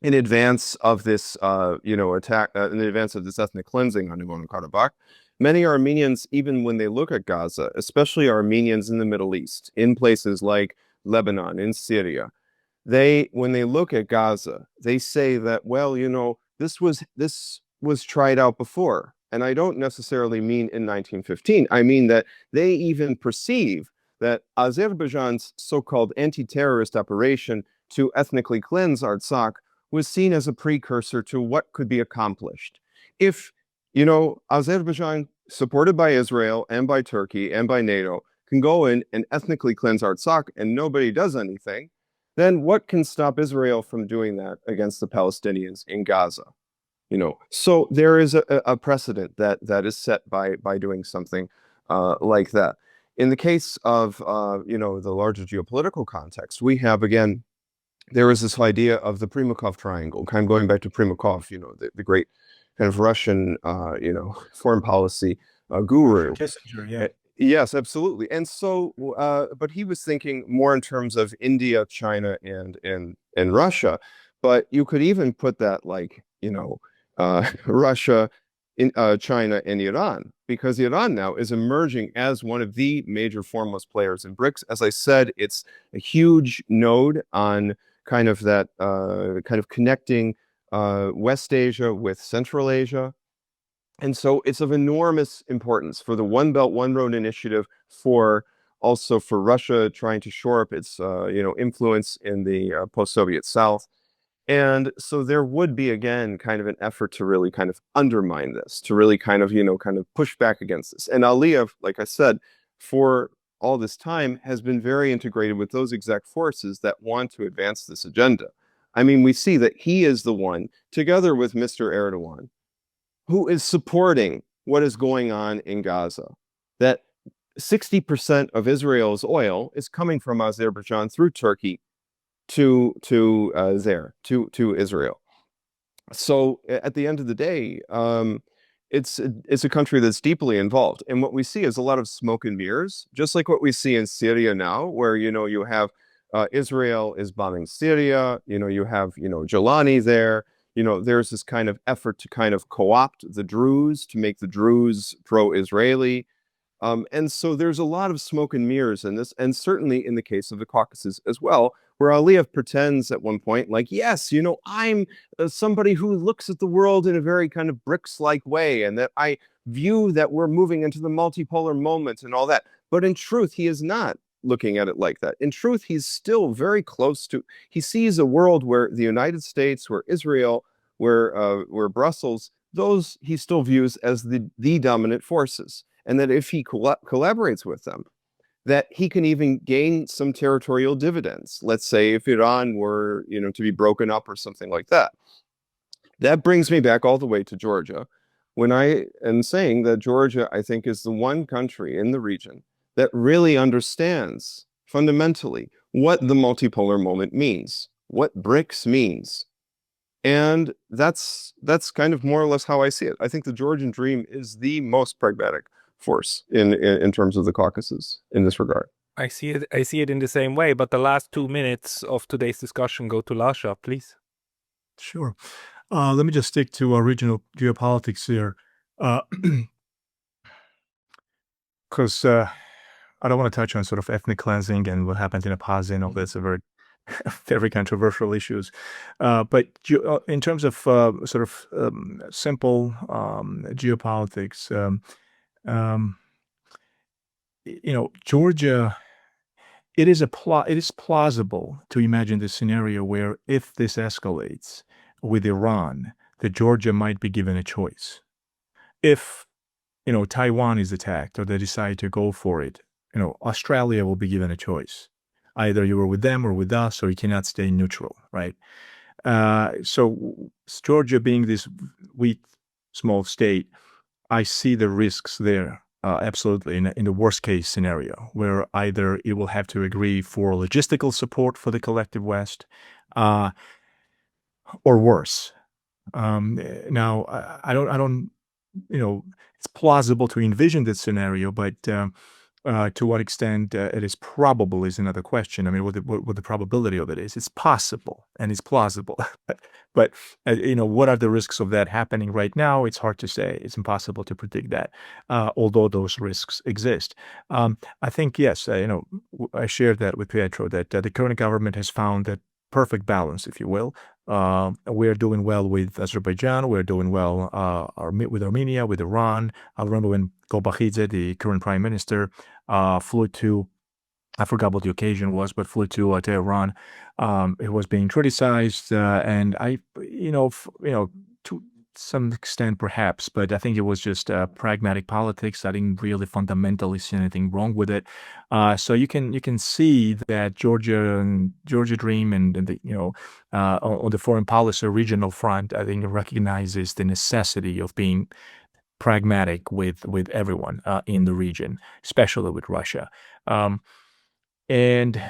in advance of this, attack, in advance of this ethnic cleansing on Nagorno-Karabakh. Many Armenians, even when they look at Gaza, especially Armenians in the Middle East, in places like Lebanon, in Syria, when they look at Gaza, they say that, well, this was tried out before. And I don't necessarily mean in 1915. I mean that they even perceive that Azerbaijan's so-called anti-terrorist operation to ethnically cleanse Artsakh was seen as a precursor to what could be accomplished. If, Azerbaijan, supported by Israel and by Turkey and by NATO, can go in and ethnically cleanse Artsakh and nobody does anything, then what can stop Israel from doing that against the Palestinians in Gaza? So there is a precedent that is set by doing something like that. In the case of the larger geopolitical context, we have again there was this idea of the Primakov triangle, kind of going back to Primakov, the great kind of Russian, foreign policy guru. Kissinger, yeah. Yes, absolutely. And so, but he was thinking more in terms of India, China, and Russia. But you could even put that like, Russia, China, and Iran, because Iran now is emerging as one of the major foremost players in BRICS. As I said, it's a huge node on kind of that, kind of connecting West Asia with Central Asia. And so it's of enormous importance for the One Belt, One Road initiative, also for Russia trying to shore up its influence in the post-Soviet South. And so there would be, again, kind of an effort to really kind of undermine this, to really kind of push back against this. And Aliyev, like I said, for all this time has been very integrated with those exact forces that want to advance this agenda. I mean, we see that he is the one, together with Mr. Erdogan, who is supporting what is going on in Gaza, that 60% of Israel's oil is coming from Azerbaijan through Turkey to Israel. So at the end of the day, it's a country that's deeply involved. And what we see is a lot of smoke and mirrors, just like what we see in Syria now, where, you have Israel is bombing Syria, you have, Jelani there. There's this kind of effort to kind of co-opt the Druze, to make the Druze pro-Israeli. And so there's a lot of smoke and mirrors in this, and certainly in the case of the Caucasus as well, where Aliyev pretends at one point, like, yes, I'm somebody who looks at the world in a very kind of BRICS-like way, and that I view that we're moving into the multipolar moment and all that. But in truth, he is not looking at it like that. In truth, he's still very close to, he sees a world where the United States, where Israel, where Brussels, those he still views as the dominant forces. And that if he collaborates with them, that he can even gain some territorial dividends. Let's say if Iran were, to be broken up or something like that. That brings me back all the way to Georgia, when I am saying that Georgia, I think, is the one country in the region that really understands fundamentally what the multipolar moment means, what BRICS means. And that's kind of more or less how I see it. I think the Georgian dream is the most pragmatic force in terms of the Caucasus in this regard. I see it in the same way, but the last 2 minutes of today's discussion go to Lasha, please. Sure. Let me just stick to regional geopolitics here, because I don't want to touch on sort of ethnic cleansing and what happened in Abkhazia and all this, are very, very controversial issues. But in terms of sort of simple geopolitics, Georgia, it is plausible to imagine this scenario where if this escalates with Iran, that Georgia might be given a choice. If, Taiwan is attacked or they decide to go for it, Australia will be given a choice. Either you are with them or with us, or you cannot stay neutral, right? So Georgia being this weak, small state, I see the risks there. Absolutely, in the worst case scenario, where either it will have to agree for logistical support for the collective West, or worse. Now, I don't, it's plausible to envision this scenario, but to what extent it is probable is another question. I mean, what the probability of it is. It's possible and it's plausible. But, what are the risks of that happening right now? It's hard to say. It's impossible to predict that, although those risks exist. I think, yes, I shared that with Pietro, that the current government has found that perfect balance, if you will. We're doing well with Azerbaijan. We're doing well with Armenia, with Iran. I remember when Golbachidze, the current prime minister, flew to, I forgot what the occasion was, but flew to Tehran. It was being criticized, and to some extent perhaps, but I think it was just pragmatic politics. I didn't really fundamentally see anything wrong with it. So you can see that Georgia dream and the on the foreign policy regional front, I think it recognizes the necessity of being pragmatic with everyone in the region, especially with Russia. And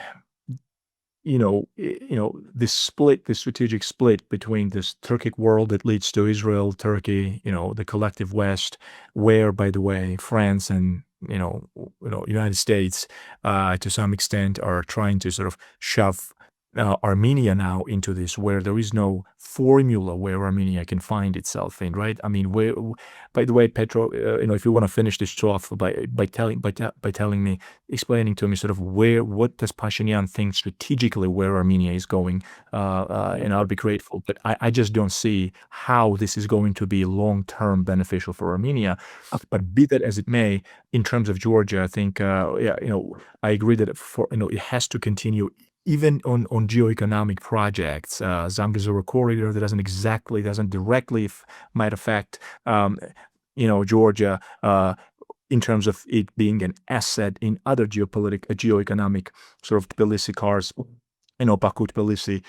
this split, the strategic split between this Turkic world that leads to Israel, Turkey, the collective West, where, by the way, France and United States, to some extent, are trying to sort of shove Armenia now into this, where there is no formula where Armenia can find itself in, right? I mean, by the way, Petro, if you want to finish this off by telling me, explaining to me sort of what does Pashinyan think strategically where Armenia is going, and I'll be grateful. But I just don't see how this is going to be long-term beneficial for Armenia. But be that as it may, in terms of Georgia, I think, I agree that it has to continue. Even on geoeconomic projects, Zangezur corridor that doesn't directly might affect, Georgia, in terms of it being an asset in other geoeconomic sort of Tbilisi cars, Baku Tbilisi,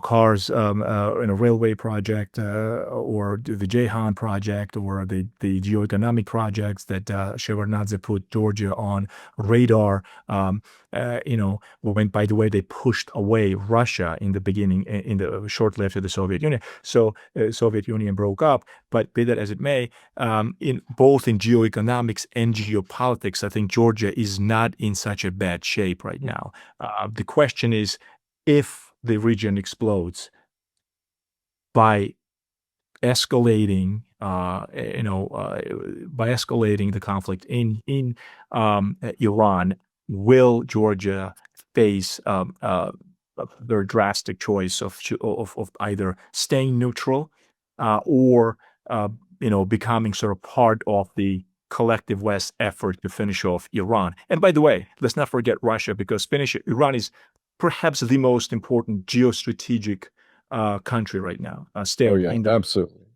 cars, in a railway project, or the Ceyhan project, or the geoeconomic projects that Shevardnadze put Georgia on radar. When, by the way, they pushed away Russia in the beginning, shortly after the Soviet Union. So Soviet Union broke up. But be that as it may, in geoeconomics and geopolitics, I think Georgia is not in such a bad shape right now. The question is, if the region explodes by escalating, the conflict in Iran, will Georgia face a very drastic choice of either staying neutral, or becoming sort of part of the collective West effort to finish off Iran? And by the way, let's not forget Russia, because Iran is perhaps the most important geostrategic country right now. Absolutely.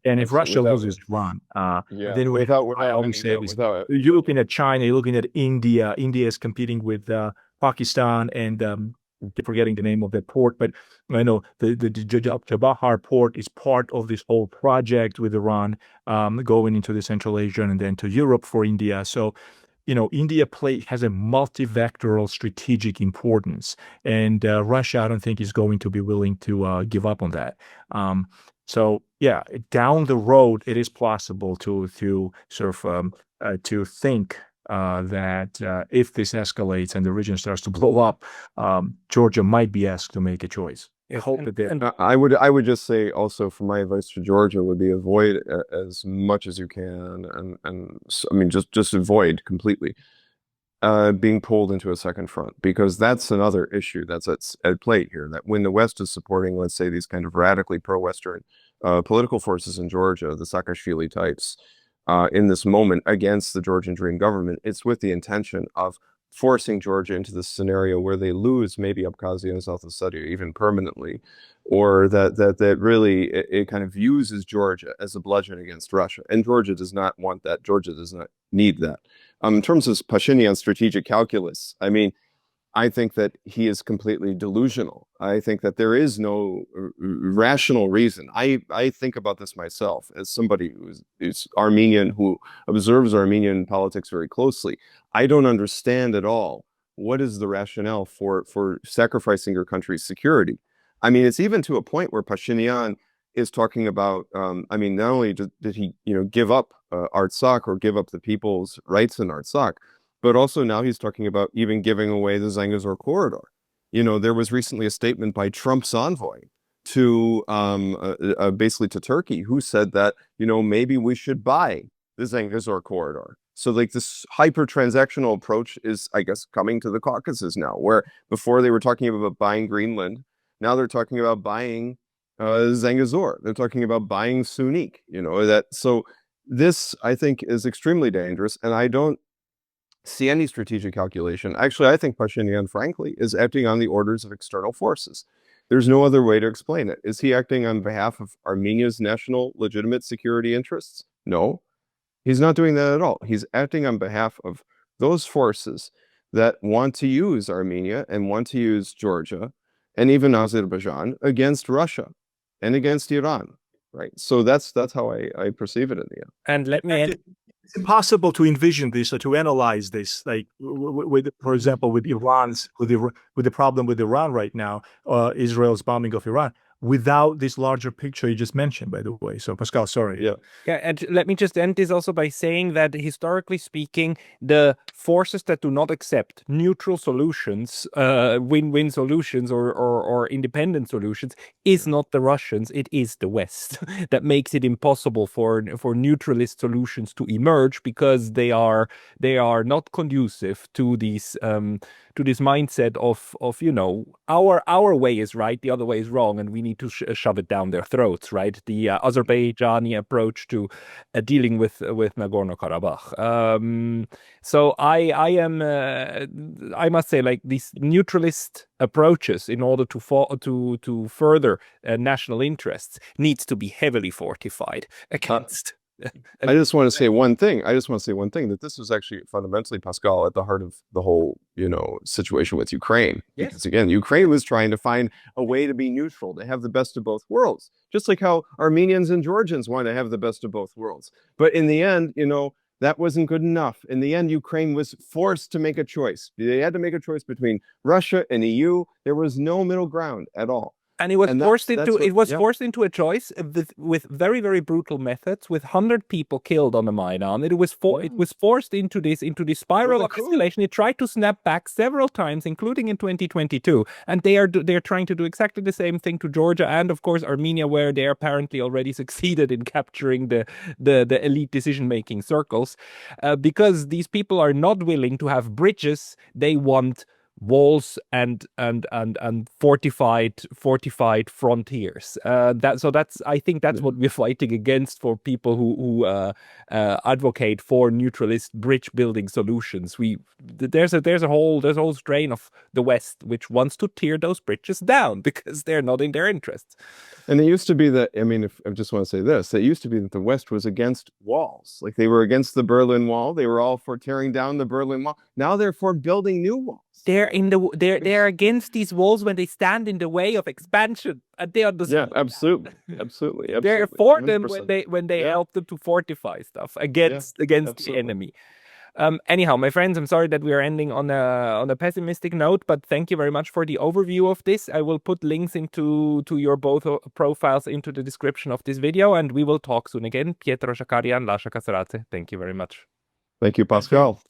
And if Russia loses Iran, then I always say this: you're looking at China, you're looking at India. India is competing with Pakistan, and forgetting the name of that port, but I know the Chabahar port is part of this whole project with Iran, going into the Central Asia and then to Europe for India. So, India has a multi-vectoral strategic importance, and Russia, I don't think, is going to be willing to give up on that. So yeah, down the road, it is possible to sort of to think that if this escalates and the region starts to blow up, Georgia might be asked to make a choice. I hope that I would just say also, for my advice to Georgia would be avoid as much as you can, and I mean just avoid completely being pulled into a second front, because that's another issue that's at play here. That when the West is supporting, let's say, these kind of radically pro-Western political forces in Georgia, the Saakashvili types, in this moment against the Georgian Dream government, it's with the intention of forcing Georgia into this scenario where they lose maybe Abkhazia and South Ossetia even permanently, or that really it kind of uses Georgia as a bludgeon against Russia. And Georgia does not want that. Georgia does not need that. In terms of Pashinyan's strategic calculus, I mean, I think that he is completely delusional. I think that there is no rational reason. I think about this myself as somebody who's Armenian, who observes Armenian politics very closely. I don't understand at all what is the rationale for sacrificing your country's security. I mean, it's even to a point where Pashinyan is talking about, I mean, not only did he, give up Artsakh, or give up the people's rights in Artsakh, but also now he's talking about even giving away the Zangezur corridor. There was recently a statement by Trump's envoy to basically to Turkey, who said that, maybe we should buy the Zangezur corridor. So like this hyper-transactional approach is, I guess, coming to the Caucasus now, where before they were talking about buying Greenland. Now they're talking about buying Zangezur. They're talking about buying Sunik, so this, I think, is extremely dangerous, and I don't see any strategic calculation. Actually, I think Pashinyan, frankly, is acting on the orders of external forces. There's no other way to explain it. Is he acting on behalf of Armenia's national legitimate security interests? No, he's not doing that at all. He's acting on behalf of those forces that want to use Armenia and want to use Georgia and even Azerbaijan against Russia and against Iran. Right. So that's how I perceive it in the end. And let me It's impossible to envision this or to analyze this, like with, for example, with the problem with Iran right now, Israel's bombing of Iran, without this larger picture you just mentioned, by the way. So, Pascal, sorry. Yeah. Yeah, and let me just end this also by saying that historically speaking, the forces that do not accept neutral solutions, win-win solutions or independent solutions, is not the Russians, it is the West. That makes it impossible for neutralist solutions to emerge, because they are not conducive to these to this mindset of our way is right, the other way is wrong, and we need to shove it down their throats, right? The Azerbaijani approach to dealing with Nagorno-Karabakh. So I must say, like, these neutralist approaches in order to further national interests needs to be heavily fortified against. I just want to say one thing. That this was actually fundamentally, Pascal, at the heart of the whole, situation with Ukraine. Yes. Because again, Ukraine was trying to find a way to be neutral, to have the best of both worlds, just like how Armenians and Georgians want to have the best of both worlds. But in the end, that wasn't good enough. In the end, Ukraine was forced to make a choice. They had to make a choice between Russia and EU. There was no middle ground at all. And it was forced into a choice with very, very brutal methods, with 100 people killed on the Maidan. It was forced into this spiral of escalation. It tried to snap back several times, including in 2022. And they're trying to do exactly the same thing to Georgia and, of course, Armenia, where they apparently already succeeded in capturing the elite decision-making circles, because these people are not willing to have bridges. They want walls and fortified frontiers. I think that's what we're fighting against for people who advocate for neutralist bridge building solutions. There's a whole strain of the West which wants to tear those bridges down because they're not in their interests. And it used to be that, if I just want to say this, it used to be that the West was against walls. Like, they were against the Berlin Wall. They were all for tearing down the Berlin Wall. Now they're for building new walls. They're against these walls when they stand in the way of expansion. And they understand. Yeah, absolutely. They're for 100%. them when they help them to fortify stuff against the enemy. Anyhow, my friends, I'm sorry that we are ending on a pessimistic note, but thank you very much for the overview of this. I will put links to your both profiles into the description of this video, and we will talk soon again. Pietro Shakarian, Lasha Kasradze. Thank you very much. Thank you, Pascal.